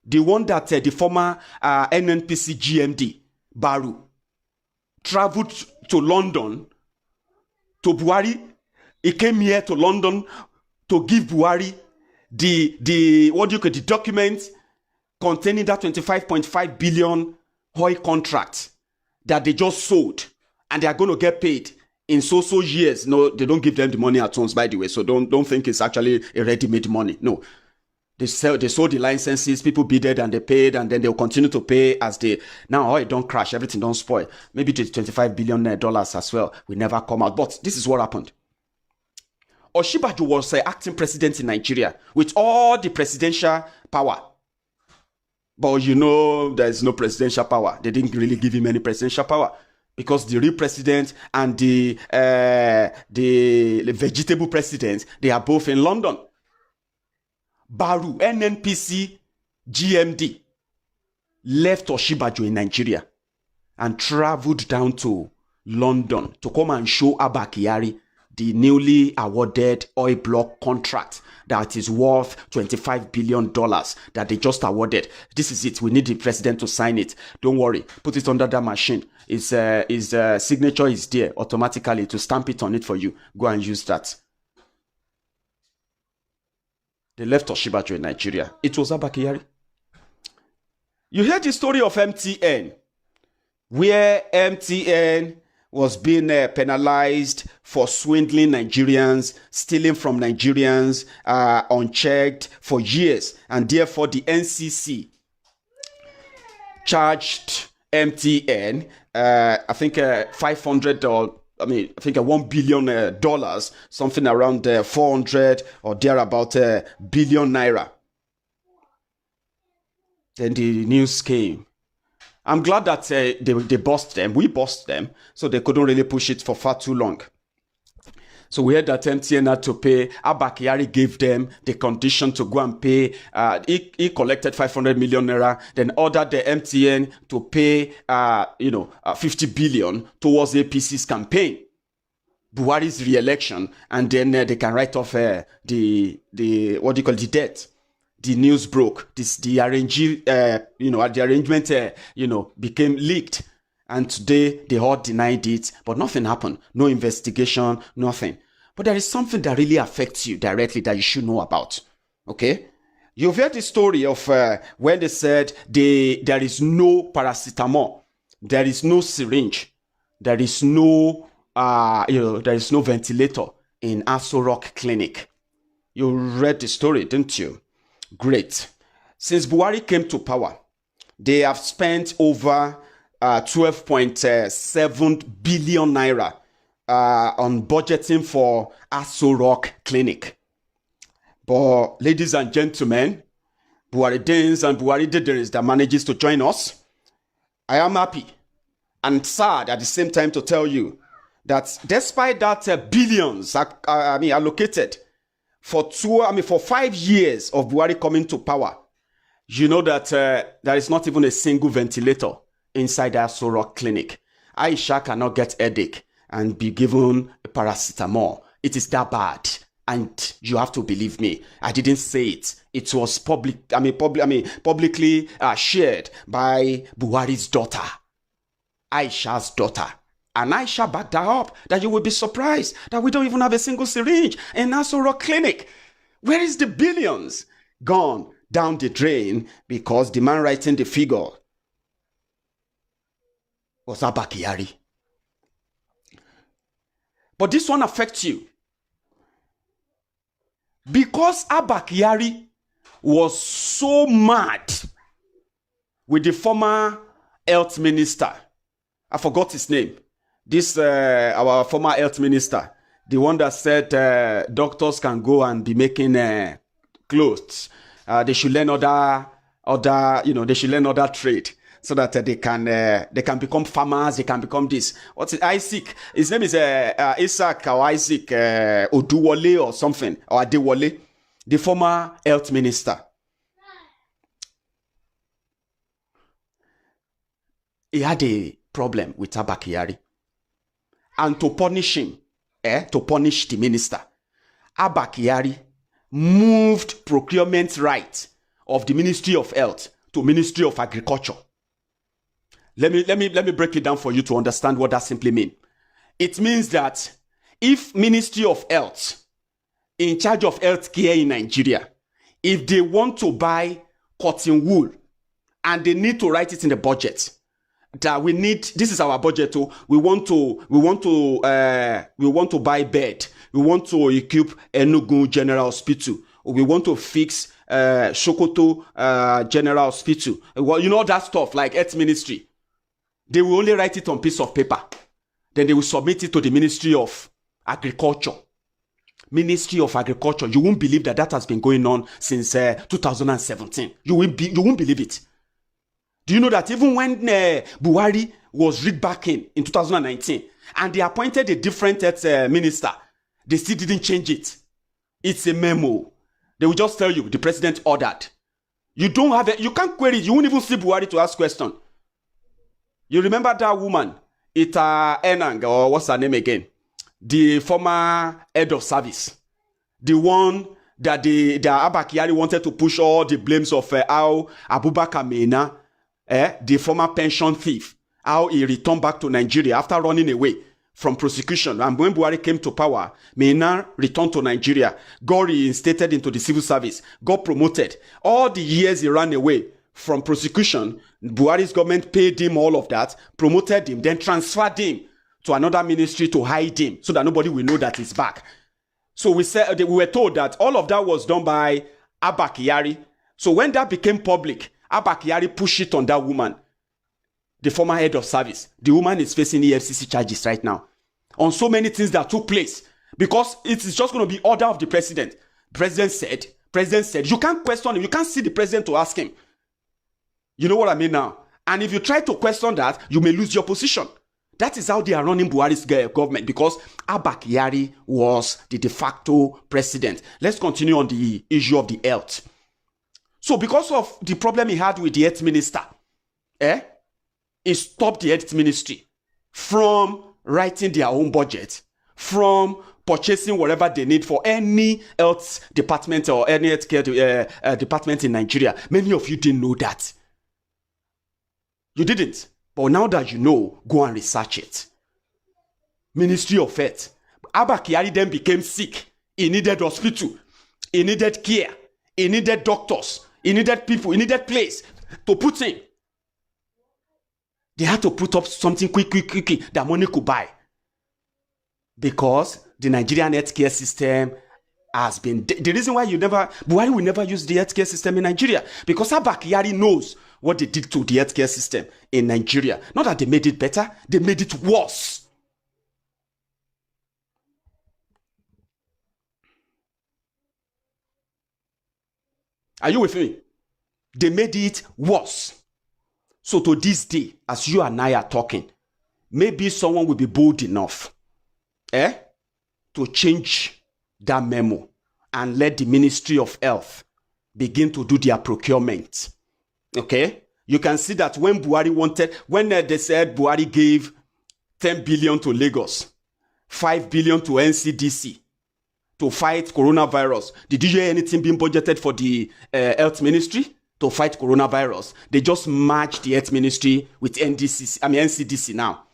The one that the former NNPC GMD, Baru, traveled to London to Buhari. He came here to London to give Buhari the document containing that 25.5 billion oil contract that they just sold, and they are going to get paid in so years. No, they don't give them the money at once, by the way. So don't think it's actually a ready-made money. No, they sold the licenses, people bidded and they paid, and then they'll continue to pay as they now oil don't crash, everything don't spoil. Maybe the $25 billion as well will never come out. But this is what happened. Osinbajo was acting president in Nigeria with all the presidential power. But you know, there's no presidential power. They didn't really give him any presidential power because the real president and the vegetable president, they are both in London. Baru, NNPC, GMD, left Osinbajo in Nigeria and traveled down to London to come and show Abba Kyari the newly awarded oil block contract that is worth $25 billion that they just awarded. This is it. We need the president to sign it. Don't worry. Put it under that machine. His signature is there automatically to stamp it on it for you. Go and use that. They left Osinbajo in Nigeria. It was Abba Kyari. You heard the story of MTN, where MTN was being penalized for swindling Nigerians, stealing from Nigerians unchecked for years. And therefore, the NCC charged MTN, I think $1 billion, something around 400 or thereabout billion naira. Then the news came. I'm glad that they bust them. We bust them, so they couldn't really push it for far too long. So we heard that MTN had to pay. Abba Kyari gave them the condition to go and pay. He collected 500 million naira, then ordered the MTN to pay, 50 billion towards APC's campaign, Buhari's re-election, and then they can write off the debt. The news broke. The arrangement, became leaked. And today, they all denied it, but nothing happened. No investigation, nothing. But there is something that really affects you directly that you should know about. Okay? You've heard the story of when they said there is no paracetamol, there is no syringe, there is no ventilator in Aso Rock Clinic. You read the story, didn't you? Great. Since Buhari came to power, they have spent over 12.7 billion naira on budgeting for Aso Rock Clinic. But ladies and gentlemen, Buharidens and Buharidideris that manages to join us, I am happy and sad at the same time to tell you that despite that billions allocated for 5 years of Buhari coming to power, you know that there is not even a single ventilator inside the Aso Rock Clinic. Aisha cannot get headache and be given a paracetamol. It is that bad. And you have to believe me. I didn't say it. It was publicly shared by Buhari's daughter, Aisha's daughter. And Aisha backed her up that you will be surprised that we don't even have a single syringe in Aso Rock Clinic. Where is the billions? Gone down the drain because the man writing the figure was Abba Kyari. But this one affects you. Because Abba Kyari was so mad with the former health minister. I forgot his name. This, our former health minister. The one that said doctors can go and be making clothes. They should learn they should learn other trade. So that they can become farmers, they can become this. What's it? Isaac. His name is Isaac or Isaac Oduwole or something, or Adewole, the former health minister. He had a problem with Abba Kyari. And to punish him, to punish the minister, Abba Kyari moved procurement right of the Ministry of Health to Ministry of Agriculture. Let me break it down for you to understand what that simply means. It means that if Ministry of Health, in charge of health care in Nigeria, if they want to buy cotton wool and they need to write it in the budget that this is our budget, we want to buy bed, we want to equip Enugu General Hospital, we want to fix Sokoto General Hospital, well, that stuff like health ministry. They will only write it on piece of paper. Then they will submit it to the Ministry of Agriculture. Ministry of Agriculture. You won't believe that has been going on since 2017. You won't believe it. Do you know that even when Buhari was rigged back in 2019 and they appointed a different health minister, they still didn't change it. It's a memo. They will just tell you the president ordered. You can't query it. You won't even see Buhari to ask question. You remember that woman, Ita Enang, or what's her name again? The former head of service. The one that the Abba Kyari wanted to push all the blames of how Abubakar Maina, the former pension thief, how he returned back to Nigeria after running away from prosecution. And when Buhari came to power, Maina returned to Nigeria, got reinstated into the civil service, got promoted. All the years he ran away from prosecution. Buhari's government paid him all of that, promoted him, then transferred him to another ministry to hide him so that nobody will know that he's back. So we were told that all of that was done by Abba Kyari. So when that became public, Abba Kyari pushed it on that woman, the former head of service. The woman is facing EFCC charges right now on so many things that took place because it is just going to be order of the president. President said, you can't question him. You can't see the president to ask him. You know what I mean now? And if you try to question that, you may lose your position. That is how they are running Buhari's government because Abba Kyari was the de facto president. Let's continue on the issue of the health. So because of the problem he had with the health minister, he stopped the health ministry from writing their own budget, from purchasing whatever they need for any health department or any healthcare department in Nigeria. Many of you didn't know that. You didn't. But now that you know, go and research it. Ministry of Health. Abba Kyari then became sick. He needed hospital. He needed care. He needed doctors. He needed people. He needed place to put in. They had to put up something quickly that money could buy. Because the Nigerian healthcare system has been... The reason why Buhari will never use the healthcare system in Nigeria. Because Abba Kyari knows what they did to the healthcare system in Nigeria. Not that they made it better, they made it worse. Are you with me? They made it worse. So to this day, as you and I are talking, maybe someone will be bold enough to change that memo and let the Ministry of Health begin to do their procurement. Okay, you can see that when they said Buhari gave 10 billion to Lagos, 5 billion to NCDC to fight coronavirus, did you hear anything being budgeted for the health ministry to fight coronavirus? They just merged the health ministry with NCDC now.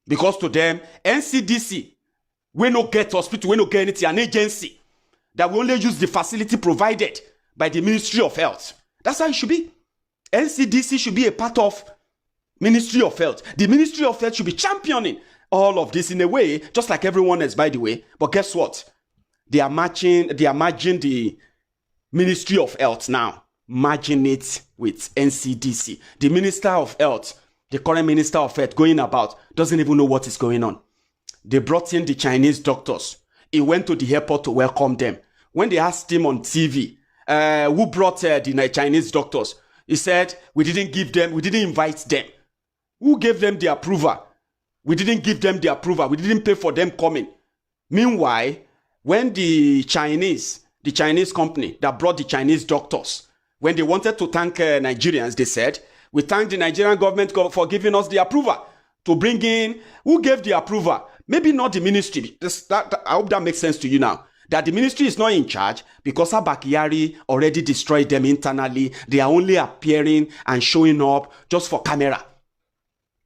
Because to them, NCDC, we no get hospital, we no get anything, an agency that will only use the facility provided by the Ministry of Health. That's how it should be. NCDC should be a part of Ministry of Health. The Ministry of Health should be championing all of this in a way, just like everyone else, by the way. But guess what? They are merging the Ministry of Health now, merging it with NCDC. The Minister of Health, the current Minister of Health going about, doesn't even know what is going on. They brought in the Chinese doctors. He went to the airport to welcome them. When they asked him on TV, who brought the Chinese doctors? He said, we didn't invite them. Who gave them the approval? We didn't give them the approval. We didn't pay for them coming. Meanwhile, when the Chinese company that brought the Chinese doctors, when they wanted to thank Nigerians, they said, we thank the Nigerian government for giving us the approval to bring in. Who gave the approval? Maybe not the ministry. I hope that makes sense to you now. That the ministry is not in charge because Abba Kyari already destroyed them internally. They are only appearing and showing up just for camera.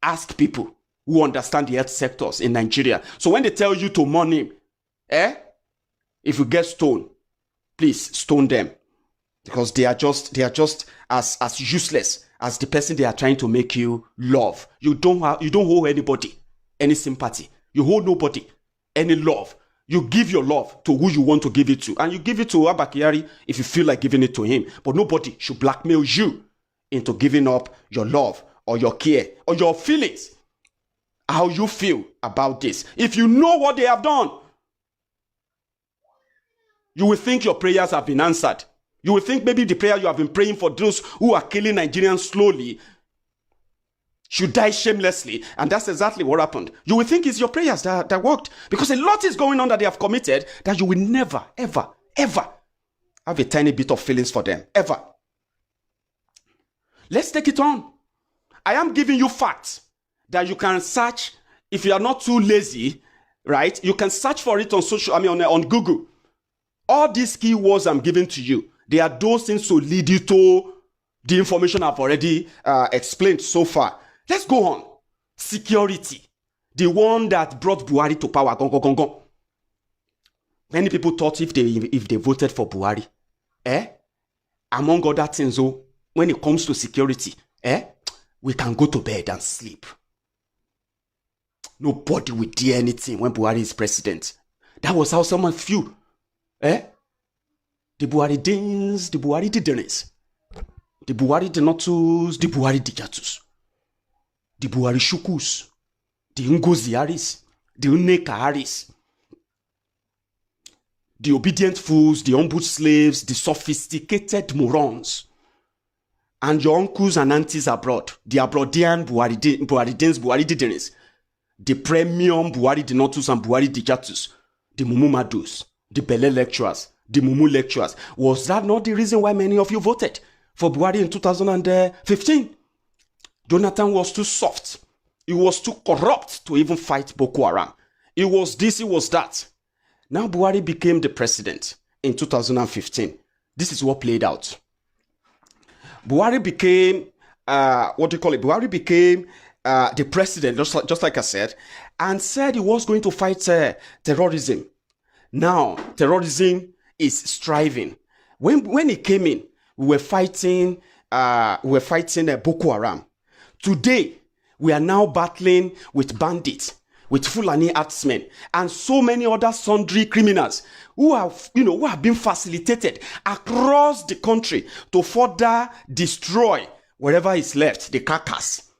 Ask people who understand the health sectors in Nigeria. So when they tell you to mourn him, if you get stoned, please stone them. Because they are just as useless as the person they are trying to make you love. You don't owe anybody any sympathy. You owe nobody any love. You give your love to who you want to give it to. And you give it to Abba Kyari if you feel like giving it to him. But nobody should blackmail you into giving up your love or your care or your feelings. How you feel about this. If you know what they have done, you will think your prayers have been answered. You will think maybe the prayer you have been praying for those who are killing Nigerians slowly should die shamelessly. And that's exactly what happened. You will think it's your prayers that worked. Because a lot is going on that they have committed that you will never, ever, ever have a tiny bit of feelings for them. Ever. Let's take it on. I am giving you facts that you can search. If you are not too lazy, right? You can search for it on Google. All these keywords I'm giving to you, they are those things to lead you to the information I've already explained so far. Let's go on. Security. The one that brought Buhari to power. Gong. Many people thought if they voted for Buhari, among other things, when it comes to security, we can go to bed and sleep. Nobody will do anything when Buhari is president. That was how someone feel. The Buhari Danes, the Buhari Didenes, the Buhari Denotus, the Buhari Dijatus, the Buhari Shukus, the Ngozi Haris, the Uneka Haris, the obedient fools, the humble slaves, the sophisticated morons, and your uncles and aunties abroad, the Abroadian Buhari Danes, Buhari Didenes, the premium Buhari Denotus and Buhari Dijatus, the Mumu Madus, the Bele lecturers, the Mumu lecturers. Was that not the reason why many of you voted for Buhari in 2015? Jonathan was too soft. He was too corrupt to even fight Boko Haram. It was this, it was that. Now Buhari became the president in 2015. This is what played out. Buhari became, Buhari became the president, just like I said, and said he was going to fight terrorism. Now, terrorism is striving. When he came in, we were fighting Boko Haram. Today, we are now battling with bandits, with Fulani herdsmen, and so many other sundry criminals who have been facilitated across the country to further destroy wherever is left, the carcass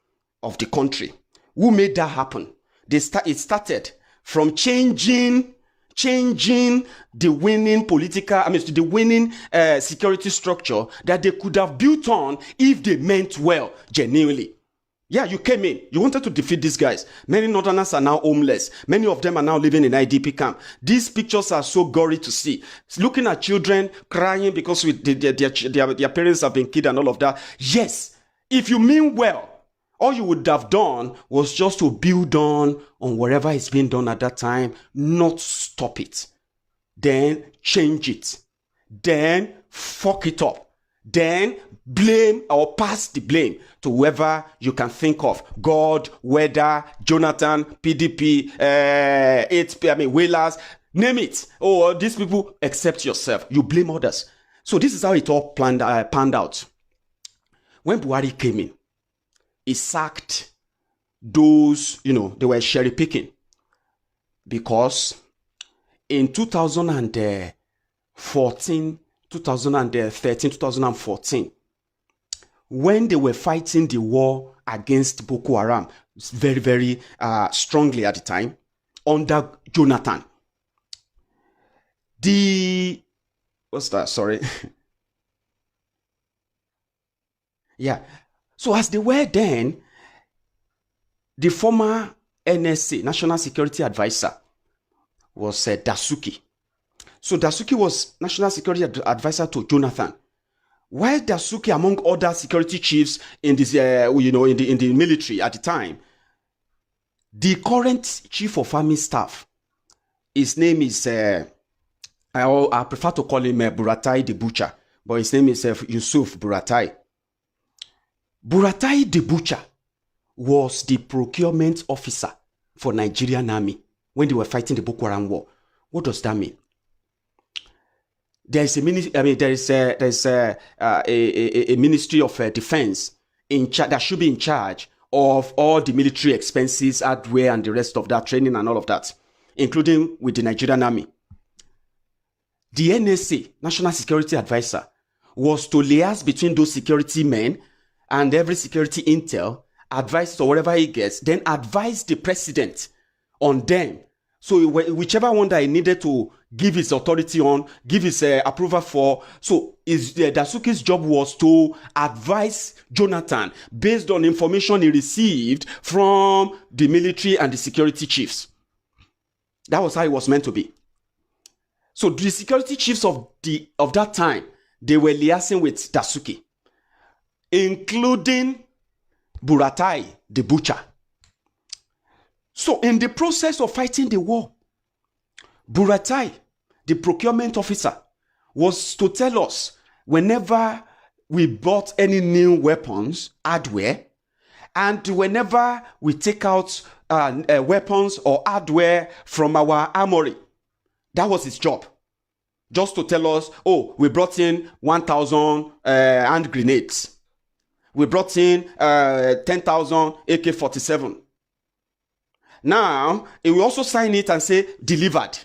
of the country. Who made that happen? It started from changing the winning the winning security structure that they could have built on if they meant well, genuinely. Yeah, you came in. You wanted to defeat these guys. Many Northerners are now homeless. Many of them are now living in IDP camp. These pictures are so gory to see. Looking at children crying because their parents have been killed and all of that. Yes, if you mean well, all you would have done was just to build on whatever is being done at that time, not stop it. Then change it. Then fuck it up. Then blame or pass the blame to whoever you can think of. God, weather, Jonathan, PDP, Whalers, name it. Oh, these people, accept yourself. You blame others. So this is how it all panned out. When Buhari came in, he sacked those, they were cherry picking. Because in 2014, 2013, 2014, when they were fighting the war against Boko Haram very, very strongly at the time, under Jonathan, yeah. So as they were then, the former NSA, National Security Advisor, was Dasuki. So Dasuki was National Security Advisor to Jonathan. While Dasuki, among other security chiefs in this, in the military at the time, the current chief of army staff, his name is, I prefer to call him Buratai the Butcher, but his name is Yusuf Buratai. Buratai the Butcher was the procurement officer for Nigerian army when they were fighting the Boko Haram war. What does that mean? There is a Ministry of Defense that should be in charge of all the military expenses, hardware, and the rest of that, training and all of that, including with the Nigerian army. The NSA, National Security Advisor, was to liaise between those security men and every security intel, advice or whatever he gets, then advise the president on them. So whichever one that he needed to give his authority on, give his approval for. So Dasuki's job was to advise Jonathan based on information he received from the military and the security chiefs. That was how it was meant to be. So the security chiefs of that time, they were liaising with Dasuki, including Buratai, the Butcher. So in the process of fighting the war, Buratai, the procurement officer, was to tell us whenever we bought any new weapons, hardware, and whenever we take out weapons or hardware from our armory. That was his job. Just to tell us, oh, we brought in 1,000 hand grenades. We brought in 10,000 AK-47. Now, he will also sign it and say, delivered.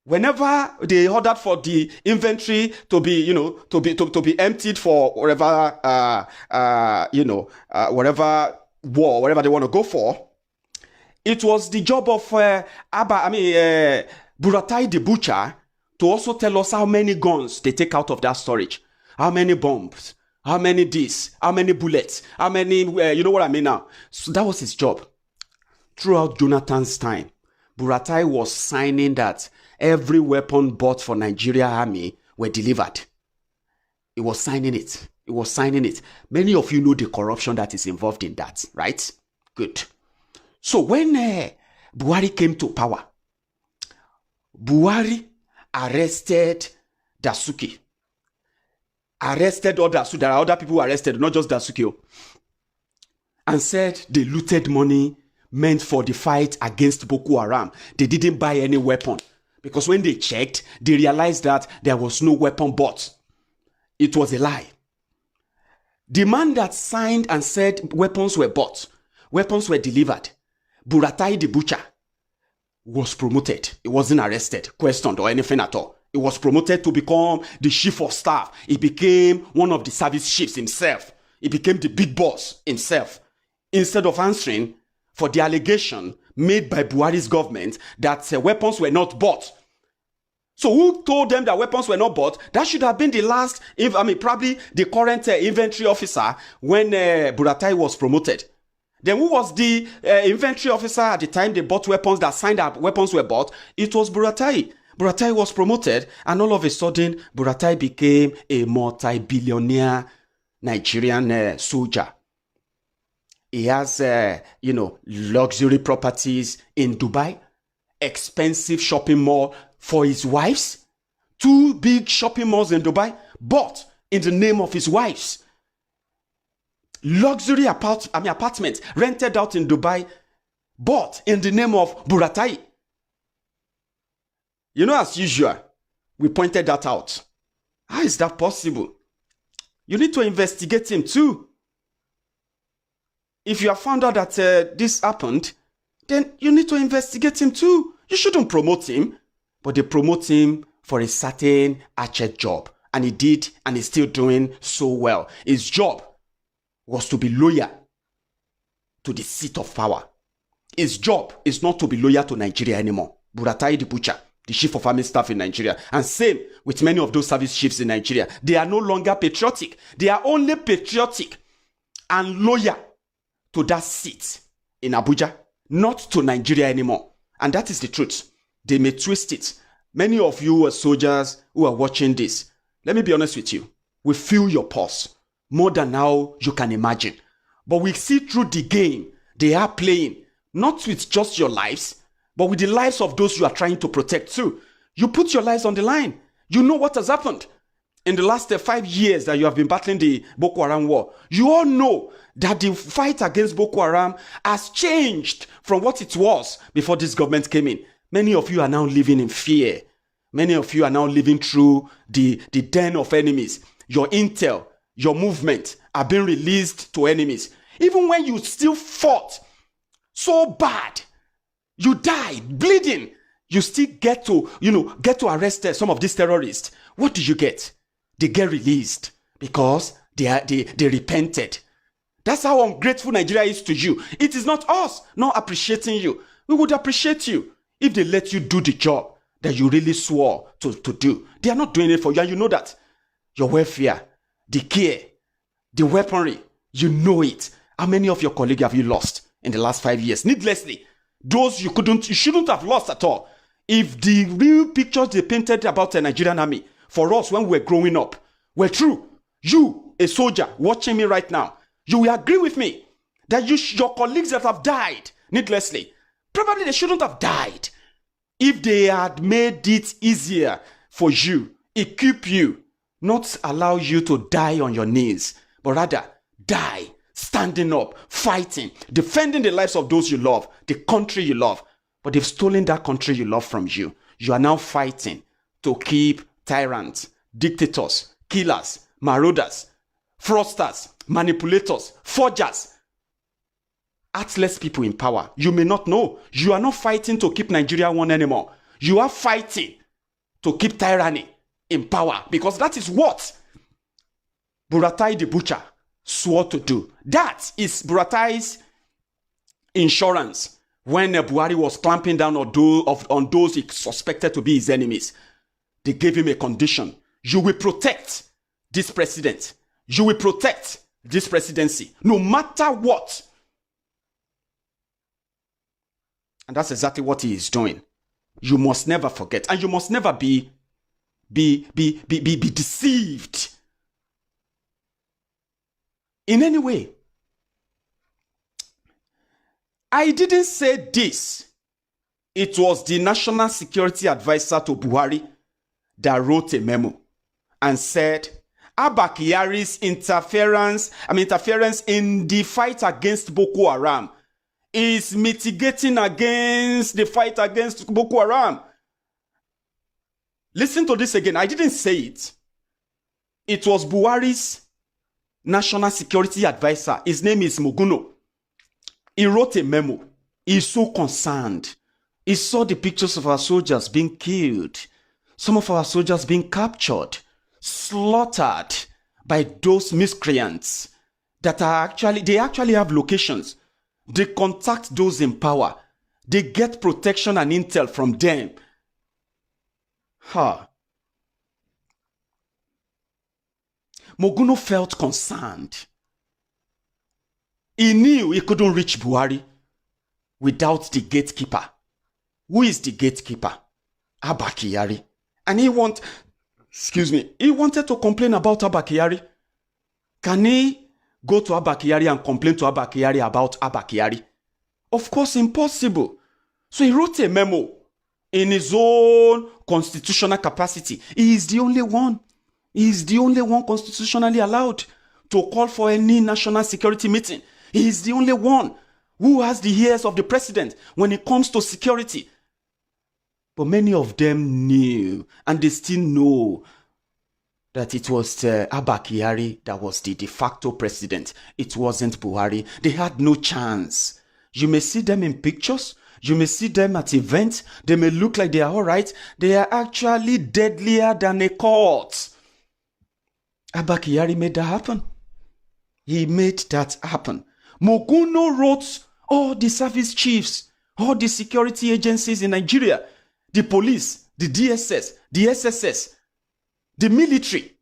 Whenever they ordered for the inventory to be, to be emptied for whatever, whatever war, whatever they want to go for, it was the job of Buratai the butcher to also tell us how many guns they take out of that storage, how many bombs, how many this, how many bullets, how many, you know what I mean now. So that was his job. Throughout Jonathan's time, Buratai was signing that every weapon bought for Nigeria army were delivered. He was signing it. He was signing it. Many of you know the corruption that is involved in that, right? Good. So when Buhari came to power, Buhari arrested Dasuki. Arrested others. So there are other people arrested, not just Dasuki. And said they looted money meant for the fight against Boko Haram. They didn't buy any weapon. Because when they checked, they realized that there was no weapon bought. It was a lie. The man that signed and said weapons were bought, weapons were delivered, Buratai the butcher, was promoted. He wasn't arrested, questioned, or anything at all. He was promoted to become the chief of staff. He became one of the service chiefs himself. He became the big boss himself. Instead of answering for the allegation made by Buhari's government that weapons were not bought. So who told them that weapons were not bought? That should have been the last, probably the current inventory officer when Buratai was promoted. Then who was the inventory officer at the time they bought weapons, that signed that weapons were bought? It was Buratai. Buratai was promoted, and all of a sudden, Buratai became a multi-billionaire Nigerian soldier. He has, luxury properties in Dubai, expensive shopping mall for his wives, 2 big shopping malls in Dubai, bought in the name of his wives. Luxury apartments rented out in Dubai, bought in the name of Buratai. As usual, we pointed that out. How is that possible? You need to investigate him too. If you have found out that this happened, then you need to investigate him too. You shouldn't promote him, but they promote him for a certain hatchet job. And he did, and he's still doing so well. His job was to be loyal to the seat of power. His job is not to be loyal to Nigeria anymore. Buratai the butcher, the chief of army staff in Nigeria, and same with many of those service chiefs in Nigeria. They are no longer patriotic. They are only patriotic and loyal to that seat in Abuja, not to Nigeria anymore. And that is the truth. They may twist it. Many of you soldiers who are watching this, let me be honest with you. We feel your pulse more than how you can imagine. But we see through the game they are playing, not with just your lives, but with the lives of those you are trying to protect too. You put your lives on the line. You know what has happened in the last 5 years that you have been battling the Boko Haram war. You all know that the fight against Boko Haram has changed from what it was before this government came in. Many of you are now living in fear. Many of you are now living through the den of enemies. Your intel, your movement are being released to enemies. Even when you still fought so bad, you died bleeding, you still get to arrest some of these terrorists. What do you get? They get released because they repented. That's how ungrateful Nigeria is to you. It is not us not appreciating you. We would appreciate you if they let you do the job that you really swore to do. They are not doing it for you, and you know that. Your welfare, the care, the weaponry, you know it. How many of your colleagues have you lost in the last 5 years? Needlessly. Those you shouldn't have lost at all. If the real pictures they painted about the Nigerian army for us when we were growing up were true, you, a soldier watching me right now, you will agree with me that your colleagues that have died needlessly, probably they shouldn't have died. If they had made it easier for you, equip you, not allow you to die on your knees, but rather die standing up, fighting, defending the lives of those you love, the country you love. But they've stolen that country you love from you. You are now fighting to keep tyrants, dictators, killers, marauders fraudsters, manipulators, forgers, heartless people in power. You may not know. You are not fighting to keep Nigeria one anymore. You are fighting to keep tyranny in power, because that is what Buratai the butcher swore to do. That is Buratai's insurance when Buhari was clamping down on those he suspected to be his enemies. They gave him a condition. You will protect this president. You will protect this presidency, no matter what. And that's exactly what he is doing. You must never forget, and you must never be deceived in any way. I didn't say this. It was the National Security Advisor to Buhari that wrote a memo and said Abba Kyari's interference in the fight against Boko Haram is mitigating against the fight against Boko Haram. Listen to this again. I didn't say it. It was Buhari's National Security Advisor. His name is Muguno. He wrote a memo. He's so concerned. He saw the pictures of our soldiers being killed. Some of our soldiers being captured, slaughtered by those miscreants that they actually have locations. They contact those in power. They get protection and intel from them. Moguno felt concerned. He knew he couldn't reach Buhari without the gatekeeper. Who is the gatekeeper? Abba Kyari. And he wanted to complain about Abba Kyari. Can he go to Abba Kyari and complain to Abba Kyari about Abba Kyari? Of course, impossible. So he wrote a memo in his own constitutional capacity. He is the only one. He is the only one constitutionally allowed to call for any national security meeting. He is the only one who has the ears of the president when it comes to security. But many of them knew, and they still know, that it was Abba Kyari that was the de facto president. It wasn't Buhari. They had no chance. You may see them in pictures. You may see them at events. They may look like they are all right. They are actually deadlier than a court. Abba Kyari made that happen. He made that happen. Moguno wrote all the service chiefs, all the security agencies in Nigeria, the police, the DSS, the SSS, the military. He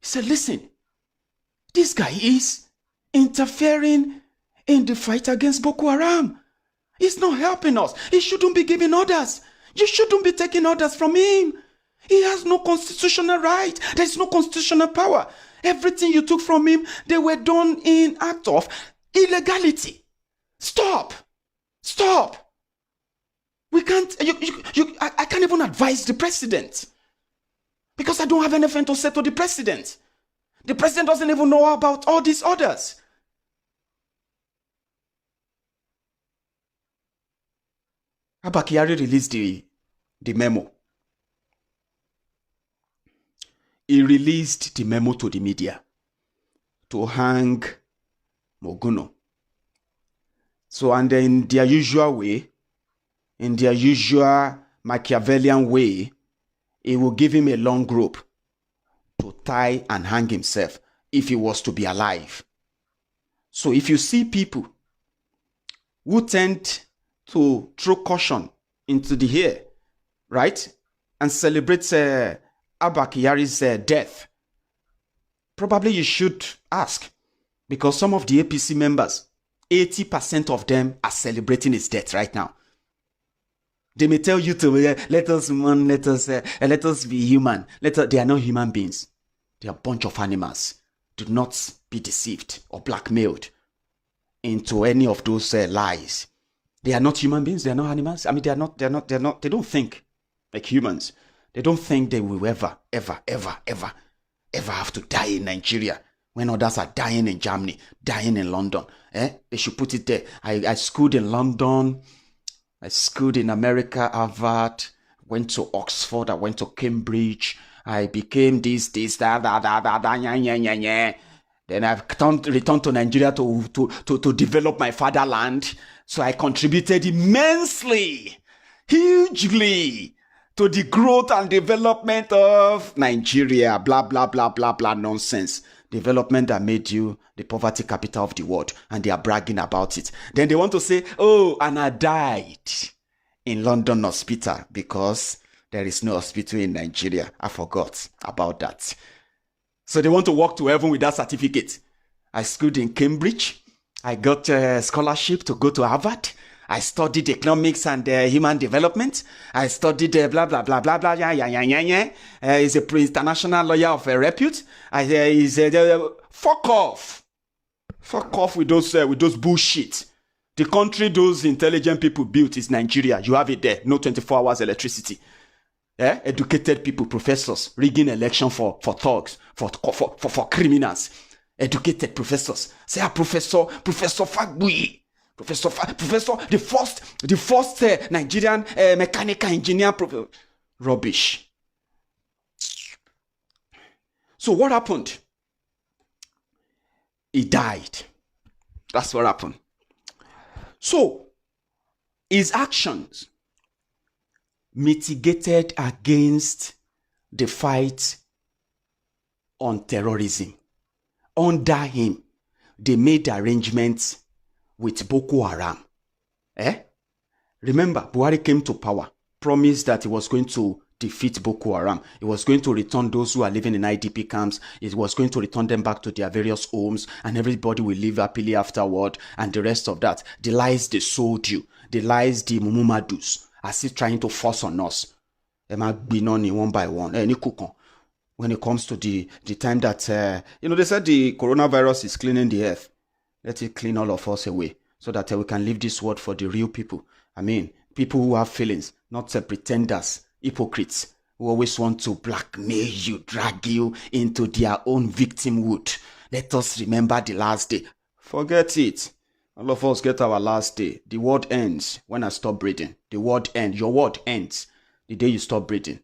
said, listen, this guy is interfering in the fight against Boko Haram. He's not helping us. He shouldn't be giving orders. You shouldn't be taking orders from him. He has no constitutional right. There's no constitutional power. Everything you took from him, they were done in act of illegality. Stop. Stop. We can't, I can't even advise the president because I don't have anything to say to the president. The president doesn't even know about all these orders. Abba Kyari released the memo. He released the memo to the media to hang Moguno. So, and in their usual way, in their usual Machiavellian way, he will give him a long rope to tie and hang himself if he was to be alive. So if you see people who tend to throw caution into the air, right, and celebrate Abba Kyari's death, probably you should ask, because some of the APC members, 80% of them are celebrating his death right now. They may tell you to let us be human. They are not human beings. They are a bunch of animals. Do not be deceived or blackmailed into any of those lies. They are not human beings. They are not animals. I mean, they don't think like humans. They don't think they will ever have to die in Nigeria when others are dying in Germany, dying in London. They should put it there. I schooled in London. I schooled in America, Harvard, went to Oxford, I went to Cambridge, I became this, that, yeah. Then I've returned to Nigeria to develop my fatherland. So I contributed immensely, hugely, to the growth and development of Nigeria. Blah, blah, blah, blah, blah, nonsense. Development that made you the poverty capital of the world. And they are bragging about it. Then they want to say, oh, and I died in London hospital because there is no hospital in Nigeria. I forgot about that. So they want to walk to heaven with that certificate. I schooled in Cambridge. I got a scholarship to go to Harvard. I studied economics and human development. I studied blah, blah, blah, blah, blah, yeah. He's an international lawyer of repute. Fuck off. Fuck off with those bullshit. The country those intelligent people built is Nigeria. You have it there. No 24 hours electricity. Educated people, professors, rigging election for thugs, for criminals. Educated professors. Say, Professor Fagbui. Professor, the first Nigerian mechanical engineer. Rubbish. So what happened? He died. That's what happened. So, his actions mitigated against the fight on terrorism. Under him, they made arrangements with Boko Haram. Remember, Buhari came to power, promised that he was going to defeat Boko Haram. He was going to return those who are living in IDP camps. He was going to return them back to their various homes, and everybody will live happily afterward, and the rest of that. The lies they sold you, the lies the Mumumadus are still trying to force on us. One by one. When it comes to the time that, they said the coronavirus is cleaning the earth. Let it clean all of us away so that we can leave this world for the real people. I mean, people who have feelings, not pretenders, hypocrites, who always want to blackmail you, drag you into their own victimhood. Let us remember the last day. Forget it. All of us get our last day. The world ends when I stop breathing. The world ends. Your world ends the day you stop breathing.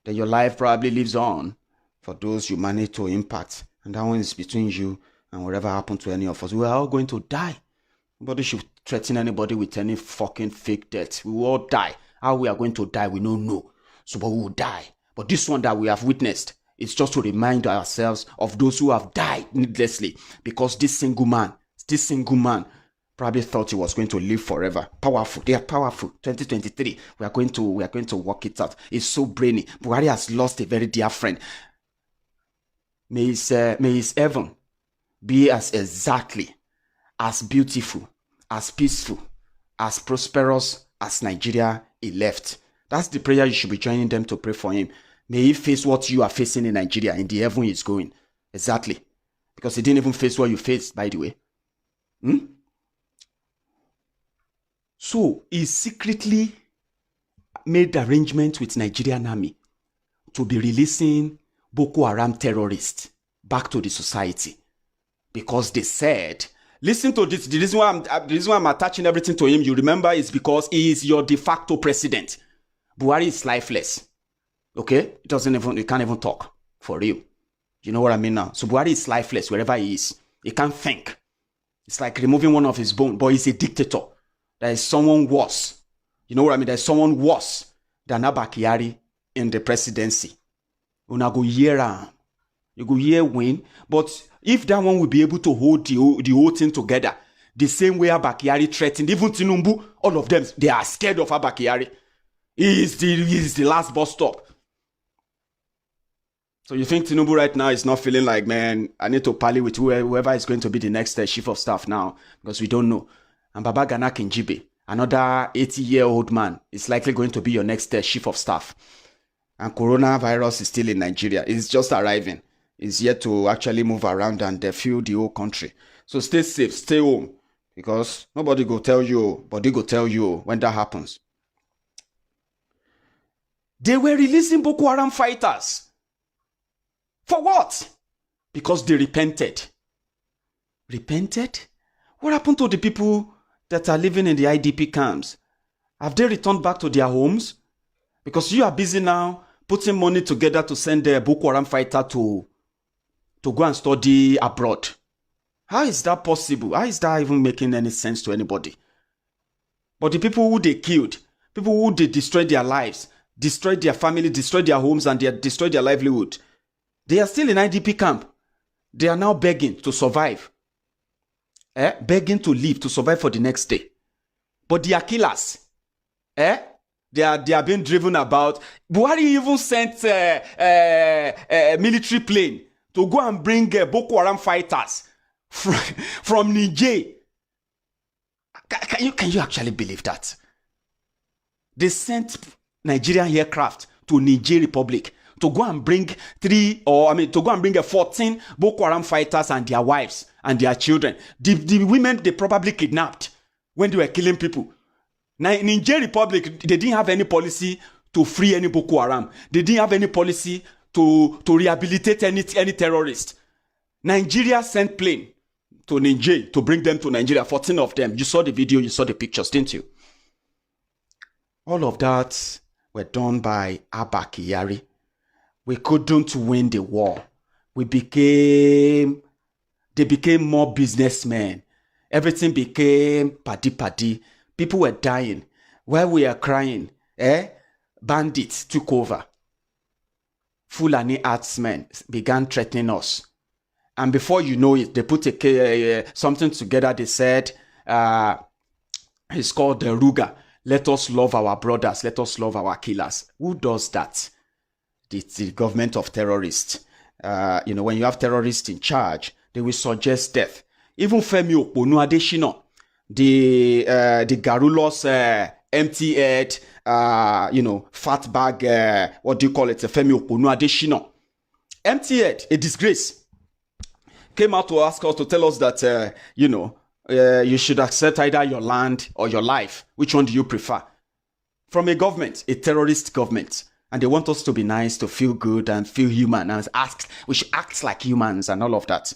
Then your life probably lives on for those you manage to impact. And that one is between you and whatever happened to any of us. We are all going to die. Nobody should threaten anybody with any fucking fake death. We will all die. How we are going to die, we don't know. So, but we will die. But this one that we have witnessed is just to remind ourselves of those who have died needlessly. Because this single man probably thought he was going to live forever. Powerful. They are powerful. 2023. We are going to work it out. It's so brainy. Buhari has lost a very dear friend. May his heaven be as exactly as beautiful, as peaceful, as prosperous as Nigeria he left. That's the prayer you should be joining them to pray for him. May he face what you are facing in Nigeria, in the heaven he's going. Exactly. Because he didn't even face what you faced, by the way. So, he secretly made arrangements with Nigerian army to be releasing Boko Haram terrorists back to the society. Because they said, listen to this, the reason why I'm attaching everything to him, you remember, is because he is your de facto president. Buhari is lifeless. Okay? He can't even talk. For real. You know what I mean now? So Buhari is lifeless wherever he is. He can't think. It's like removing one of his bones, but he's a dictator. There is someone worse. You know what I mean? There's someone worse than Abba Kyari in the presidency. Una go hear him. You go hear win. But if that one will be able to hold the whole thing together, the same way Abba Kyari threatened, even Tinubu, all of them, they are scared of Abba Kyari. He is the last bus stop. So you think Tinubu right now is not feeling like, man, I need to parley with whoever is going to be the next chief of staff now, because we don't know. And Baba Gana Kinjibe, another 80-year-old man, is likely going to be your next chief of staff. And coronavirus is still in Nigeria. It's just arriving. It's yet to actually move around and fuel the whole country. So stay safe, stay home, because nobody go tell you, but they go tell you when that happens. They were releasing Boko Haram fighters. For what? Because they repented. Repented? What happened to the people that are living in the IDP camps? Have they returned back to their homes? Because you are busy now putting money together to send a Boko Haram fighter to go and study abroad. How is that possible? How is that even making any sense to anybody? But the people who they killed, people who they destroyed their lives, destroyed their family, destroyed their homes, and they destroyed their livelihood, they are still in IDP camp. They are now begging to survive. Begging to live, to survive for the next day. But they are killers. They are being driven about. Buhari even sent a military plane to go and bring Boko Haram fighters from Niger. Can you actually believe that? They sent Nigerian aircraft to Niger Republic to go and bring 14 Boko Haram fighters and their wives and their children. The women they probably kidnapped when they were killing people. Now, in Niger Republic, they didn't have any policy to free any Boko Haram. They didn't have any policy to rehabilitate any terrorist. Nigeria sent plane to Niger to bring them to Nigeria, 14 of them. You saw the video, you saw the pictures, didn't you? All of that were done by Abba Kyari. We couldn't win the war. They became more businessmen. Everything became paddy. People were dying. While we are crying, bandits took over. Fulani herdsmen began threatening us. And before you know it, they put something together. They said, it's called the Ruga. Let us love our brothers. Let us love our killers. Who does that? The government of terrorists. When you have terrorists in charge, they will suggest death. Even Femi Okponu Adesina, the garrulous, empty-head, fat bag, what do you call it? Femi Okponu Adesina. Empty-head, a disgrace. Came out to ask us, to tell us that, you should accept either your land or your life. Which one do you prefer? From a government, a terrorist government. And they want us to be nice, to feel good and feel human. And we should act like humans and all of that.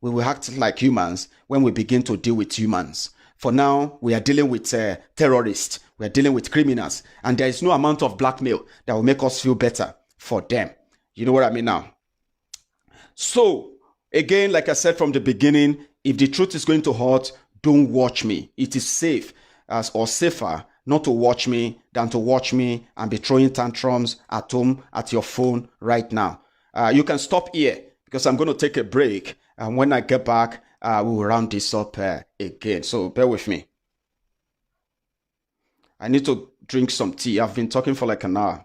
We will act like humans when we begin to deal with humans. For now, we are dealing with terrorists. We are dealing with criminals. And there is no amount of blackmail that will make us feel better for them. You know what I mean now? So, again, like I said from the beginning, if the truth is going to hurt, don't watch me. It is safe or safer not to watch me than to watch me and be throwing tantrums at home at your phone right now. You can stop here because I'm going to take a break. And when I get back, we will round this up again. So bear with me. I need to drink some tea. I've been talking for like an hour.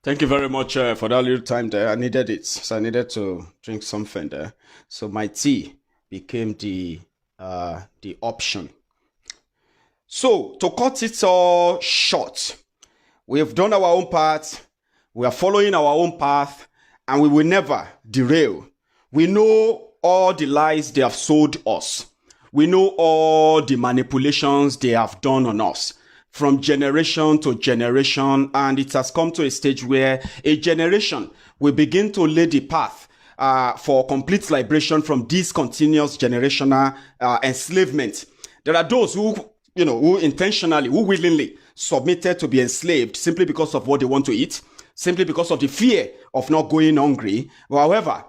Thank you very much for that little time there. I needed it. So I needed to drink something there. So my tea became the option. So to cut it all short, we have done our own part. We are following our own path and we will never derail. We know all the lies they have sold us. We know all the manipulations they have done on us from generation to generation, and it has come to a stage where a generation will begin to lay the path for complete liberation from this continuous generational enslavement. There are those who intentionally, who willingly submitted to be enslaved simply because of what they want to eat, simply because of the fear of not going hungry. However,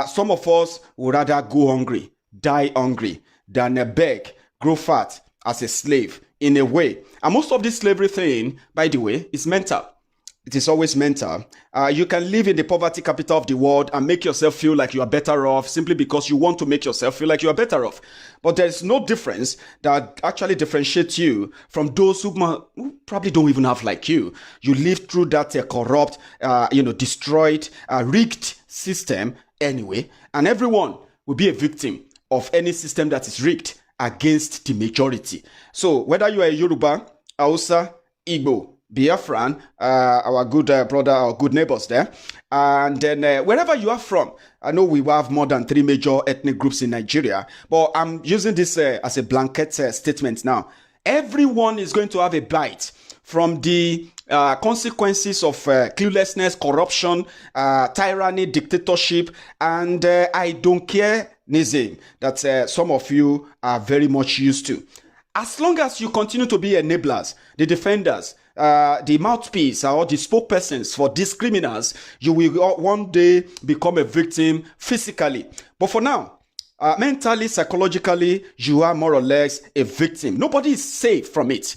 some of us would rather go hungry, die hungry, than beg, grow fat as a slave in a way. And most of this slavery thing, by the way, is mental. It is always mental. You can live in the poverty capital of the world and make yourself feel like you are better off simply because you want to make yourself feel like you are better off. But there's no difference that actually differentiates you from those who probably don't even have like you. You live through that corrupt, destroyed, rigged system anyway, and everyone will be a victim of any system that is rigged against the majority. So whether you are a Yoruba, Hausa, Igbo, Biafran, our good brother, our good neighbors there, and then wherever you are from, I know we have more than 3 major ethnic groups in Nigeria, but I'm using this as a blanket statement now. Everyone is going to have a bite from the consequences of cluelessness, corruption, tyranny, dictatorship, and I don't care-nism that some of you are very much used to. As long as you continue to be enablers, the defenders, the mouthpiece or the spokespersons for these criminals, you will one day become a victim physically. But for now, mentally, psychologically, you are more or less a victim. Nobody is safe from it.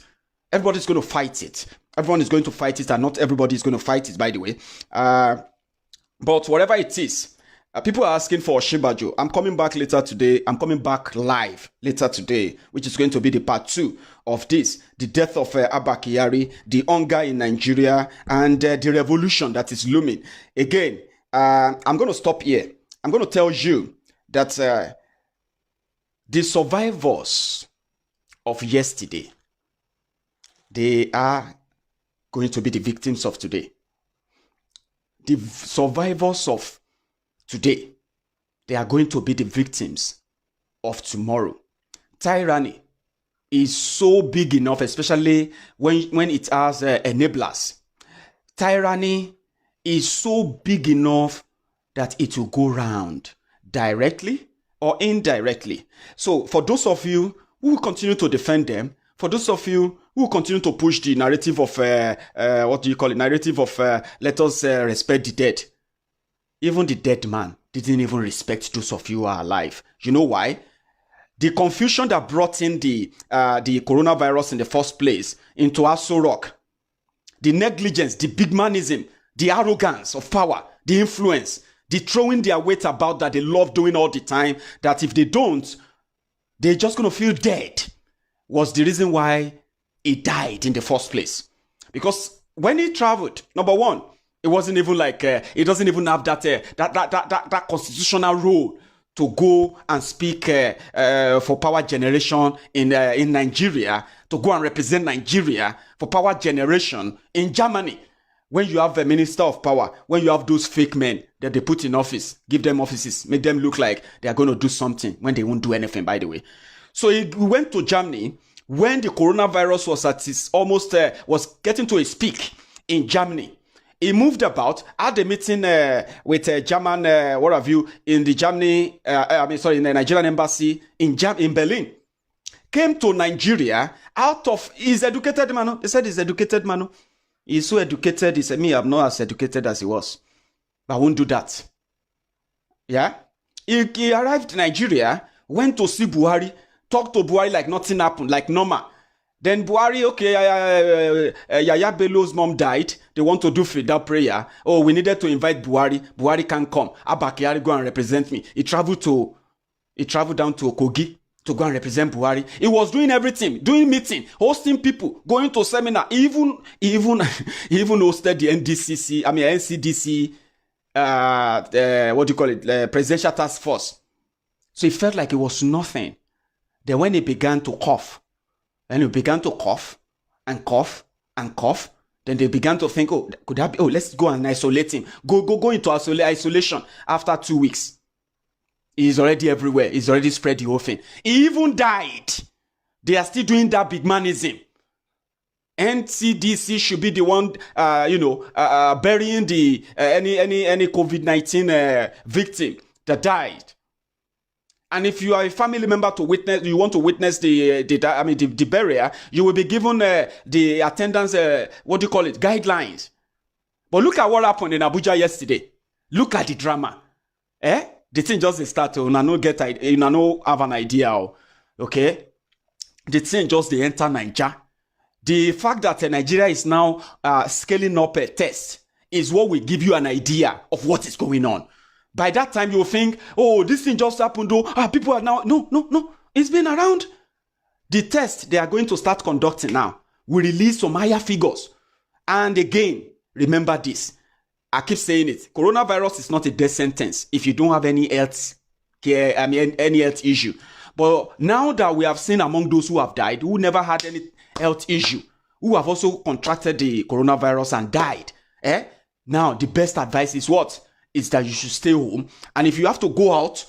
Everybody's going to fight it. Everyone is going to fight it, and not everybody is going to fight it, by the way. But whatever it is, people are asking for Shimbajo. I'm coming back later today. I'm coming back live later today, which is going to be the part 2 of this. The death of Abba Kyari, the hunger in Nigeria, and the revolution that is looming. Again, I'm going to stop here. I'm going to tell you that the survivors of yesterday, they are going to be the victims of today. The survivors of today, they are going to be the victims of tomorrow. Tyranny is so big enough, especially when it has enablers. Tyranny is so big enough that it will go round directly or indirectly. So for those of you who will continue to defend them, for those of you who will continue to push the narrative of, narrative of let us respect the dead, even the dead man didn't even respect those of you who are alive. You know why? The confusion that brought in the coronavirus in the first place into Aso Rock, the negligence, the big manism, the arrogance of power, the influence, the throwing their weight about that they love doing all the time, that if they don't, they're just going to feel dead, was the reason why he died in the first place. Because when he traveled, number one, it wasn't even like, it doesn't even have that constitutional role to go and speak for power generation in Nigeria, to go and represent Nigeria for power generation in Germany. When you have a minister of power, when you have those fake men that they put in office, give them offices, make them look like they are going to do something when they won't do anything, by the way. So he went to Germany when the coronavirus was at its almost, was getting to its peak in Germany. He moved about, had a meeting with German, in the Germany, in the Nigerian embassy in Berlin. Came to Nigeria out of, he's educated man. They said he's educated man. He's so educated, he said, me, I'm not as educated as he was. But I won't do that. Yeah? He arrived in Nigeria, went to see Buhari, talked to Buhari like nothing happened, like normal. Then Buhari, Yaya Bello's mom died. They want to do Frida prayer. Oh, we needed to invite Buhari. Buhari can't come. Abba Kyari go and represent me. He traveled down to Kogi to go and represent Buhari. He was doing everything, doing meeting, hosting people, going to seminar. He even hosted the NCDC, Presidential Task Force. So he felt like it was nothing. Then when he began to cough, and he began to cough and cough and cough, then they began to think, oh, could that be, oh, let's go and isolate him. Go into isolation after 2 weeks. He's already everywhere. He's already spread the whole thing. He even died. They are still doing that big manism. NCDC should be the one, burying the any COVID-19 victim that died. And if you are a family member to witness, you want to witness the burial, you will be given the attendance, guidelines. But look at what happened in Abuja yesterday. Look at the drama. The thing just started. You no have an idea. Okay? The thing just they enter Nigeria. The fact that Nigeria is now scaling up a test is what will give you an idea of what is going on. By that time, you'll think, oh, this thing just happened. People are now... No. It's been around. The test they are going to start conducting now will release some higher figures. And again, remember this. I keep saying it. Coronavirus is not a death sentence if you don't have any health care, any health issue. But now that we have seen among those who have died, who never had any health issue, who have also contracted the coronavirus and died, now the best advice is what? Is that you should stay home. And if you have to go out,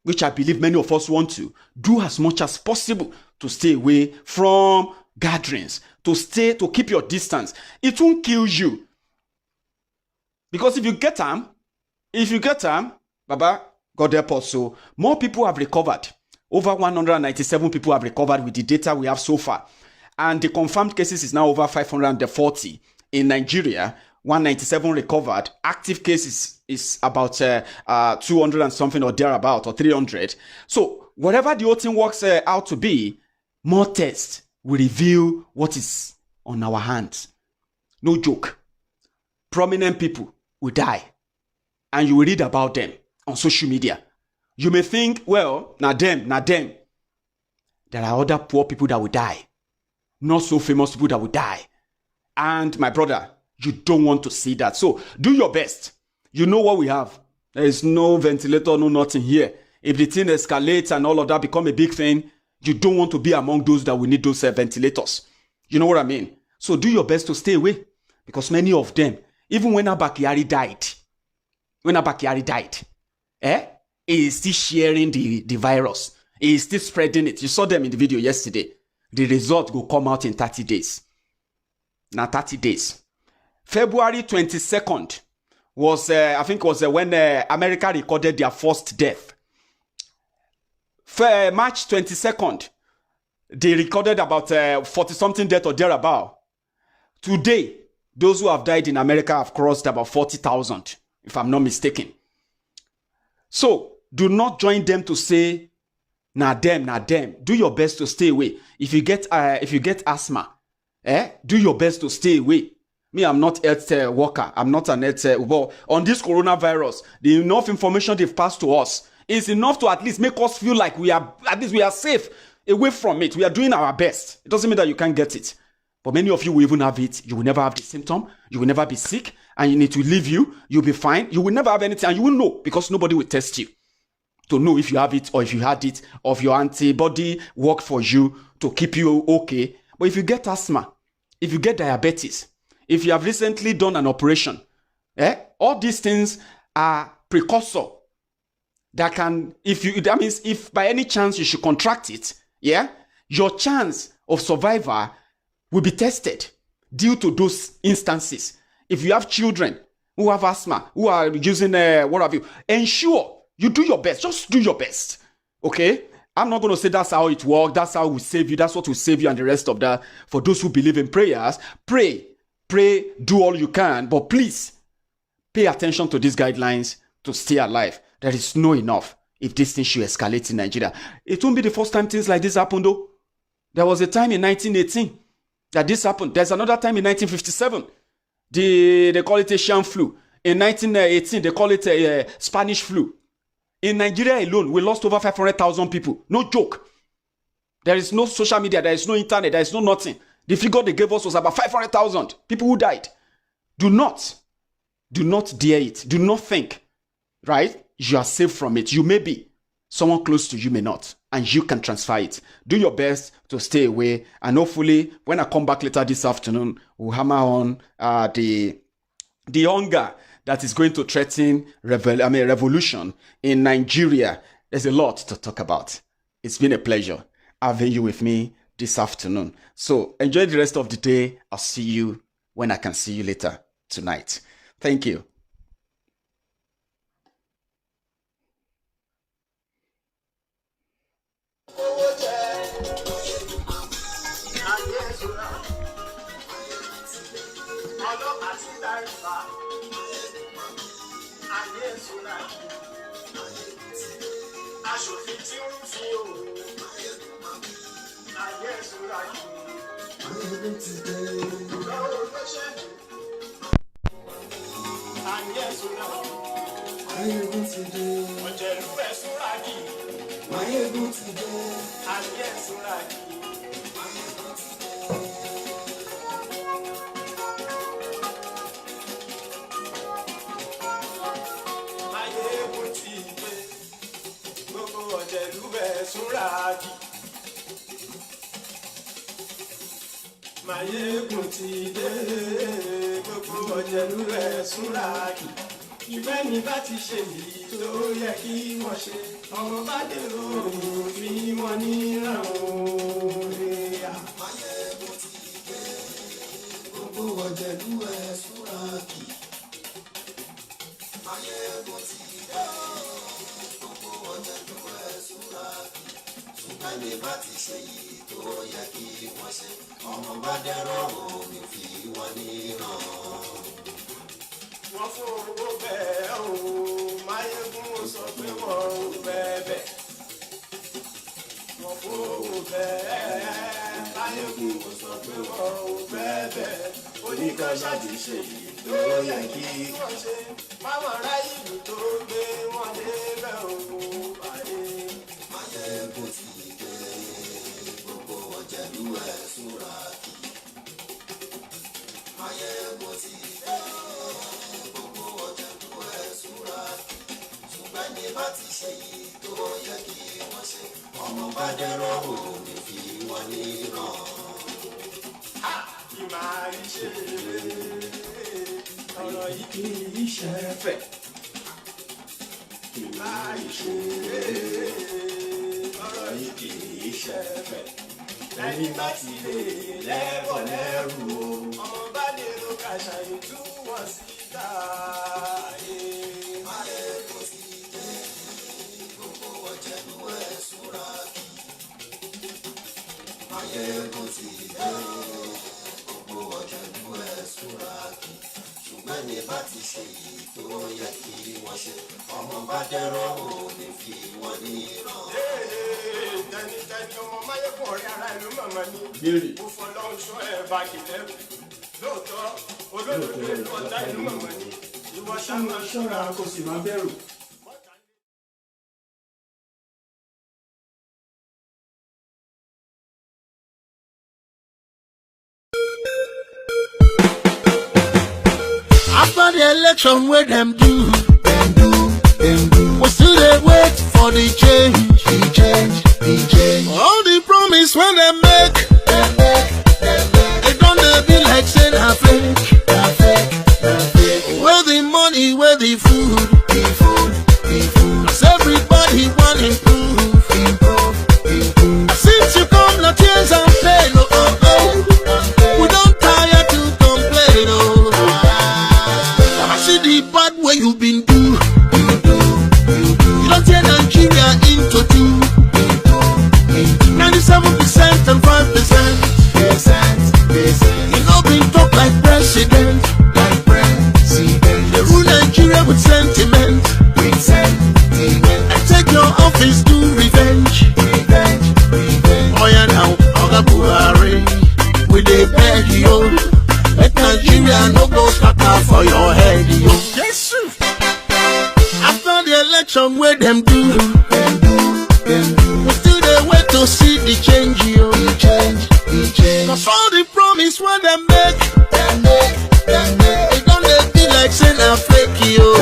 which I believe many of us want to, do as much as possible to stay away from gatherings, to keep your distance. It won't kill you. Because if you get them, Baba, God help us. So more people have recovered. Over 197 people have recovered with the data we have so far. And the confirmed cases is now over 540 in Nigeria. 197 recovered. Active cases is about 200 and something or thereabout, or 300. So whatever the whole thing works out to be, more tests will reveal what is on our hands. No joke. Prominent people will die. And you will read about them on social media. You may think, well, na them. There are other poor people that will die. Not so famous people that will die. And my brother, you don't want to see that. So do your best. You know what we have. There is no ventilator, no nothing here. If the thing escalates and all of that become a big thing, you don't want to be among those that will need those ventilators. You know what I mean? So do your best to stay away. Because many of them, even when Abba Kyari died, he is still sharing the virus. He is still spreading it. You saw them in the video yesterday. The result will come out in 30 days. Now 30 days. February 22nd was, when America recorded their first death. March 22nd, they recorded about 40-something death or thereabout. Today, those who have died in America have crossed about 40,000, if I'm not mistaken. So, do not join them to say, nah them. Do your best to stay away. If you get asthma, do your best to stay away. Me, I'm not health worker. I'm not an health well, on this coronavirus, the enough information they've passed to us is enough to at least make us feel like we are safe away from it. We are doing our best. It doesn't mean that you can't get it. But many of you will even have it. You will never have the symptom. You will never be sick. And you need to leave you. You'll be fine. You will never have anything. And you will know because nobody will test you to know if you have it or if you had it, or if your antibody worked for you to keep you okay. But if you get asthma, if you get diabetes, if you have recently done an operation, all these things are precursor that can, if by any chance you should contract it, your chance of survival will be tested due to those instances. If you have children who have asthma, who are using what have you, ensure you do your best. Just do your best. Okay? I'm not going to say that's how it works. That's how we save you. That's what will save you and the rest of that. For those who believe in prayers, pray, do all you can. But please, pay attention to these guidelines to stay alive. There is no enough if this thing should escalate in Nigeria. It won't be the first time things like this happen though. There was a time in 1918 that this happened. There's another time in 1957. They call it Asian flu. In 1918, they call it a Spanish flu. In Nigeria alone, we lost over 500,000 people. No joke. There is no social media. There is no internet. There is no nothing. The figure they gave us was about 500,000 people who died. Do not dare it. Do not think, right? You are safe from it. You may be. Someone close to you may not. And you can transfer it. Do your best to stay away. And hopefully, when I come back later this afternoon, we'll hammer on the hunger that is going to threaten revolution in Nigeria. There's a lot to talk about. It's been a pleasure having you with me this afternoon. So enjoy the rest of the day. I'll see you when I can see you later tonight. Thank you. Aṣòfin tí ó ń fi òun ayé ìṣúra kìí lọ́wọ́ olóṣèlú ayé ìṣúra ọ̀jẹ̀lú ẹ̀ṣúra kìí ayé ìṣúra kìí. Mayegun ti dé, gbogbo ọ̀jẹ̀lú rẹ̀ súnra kì. Ìfẹ́ ni bá ti ṣe yìí tó yẹ kí wọ́n ṣe. Ọmọ bá dèrò òun fi wọ́n níran òun. Mayegun ti dé, gbogbo ọ̀jẹ̀lú rẹ̀ súnra kì. Mayegun ti dé, gbogbo ọ̀jẹ̀lú rẹ̀ súnra kì. Ṣùgbọ́n ní bá ti ṣe yìí tó yẹ kí wọ́n ṣe. Ọmọ bá dẹ́rọ̀ òní fi wọ́n níran. Wọ́n fún owó bẹ́ẹ̀ o, Máyégún ó sọ pé wọ́n ò bẹ́ẹ̀. Wọ́n fún owó bẹ́ẹ̀, Máyégún ó sọ pé wọ́n ò bẹ́ẹ̀. Oníkanṣáàjì ṣe yìí tó yẹ kí wọ́n ṣe. Máwọn ará ìlú tó gbé wọn débẹ̀ òun pàdé. Máyégún ti dé, gbogbo ọ̀jẹ̀lú ẹ̀ súnra kì. Máyégún ti dé, gbogbo ọ̀jẹ̀lú ẹ̀ súnra kì. Ṣùgbọ́n ní bá ti ṣe yìí tó yẹ kí wọ́n ṣe. Ọmọ bá dẹ́rọ̀ òní fi wọ́n níran. Kì máa rí ṣe ọ̀rọ̀ yìí kì í ṣe fẹ̀. Kì máa rí ṣe ọ̀rọ̀ yìí kì í ṣe fẹ̀. Lẹ́yìn bá ti lè lẹ́bọ̀ lẹ́rù o. Ọmọ bá lè ro kàṣà ìtú wọn síta. Máyégún ti dé, gbogbo ọ̀jẹ̀lú ẹ̀ súnra kì. Máyégún ti dé, gbogbo ọ̀jẹ̀lú ẹ̀ súnra kì. Ṣùgbọ́n ní bá ti ṣe yìí tó yẹ kí wọ́n ṣe. Ọmọ bá dẹ́rọ̀ òní fi wọ́n níran. Tẹnitẹni ọmọ Máyégún ọ̀rẹ́ ara ìlú màmá ni. Mo fọlọ́run sọ ẹ̀ bá kìlẹ̀. Lóòótọ́ olódodo ìlú ọ̀tá ìlú màmá ni. Ìwọ ṣá máa ṣọ́ra kó sì máa bẹ̀rù. After the election where them do, we still dey wait for the change. All the promise when they make, they don't be like say na fake. Where the money, where the food, cause everybody want improve. Since you come, no tears and pain, we don't tire to complain, I see the bad way you been do. You don't tear Nigeria into two. 97% and 5%. You know been talk like president. They rule Nigeria with sentiment. And take your office to revenge. Oh yeah now, Abba Kyari, we dey beg you. Let Nigeria no go scatter for your head, yo. Yes, sir. After the election where them do, we still dey wait to see the change, yo. Cause all the promise when they make, they don't be like say na fake, yo.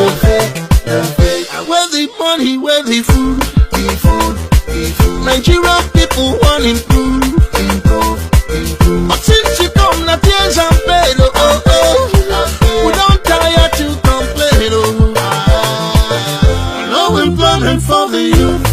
And where the money, where the food, Nigerian people want improve. But since you come, na tears and pain, we don't tire to complain, no employment for the youth.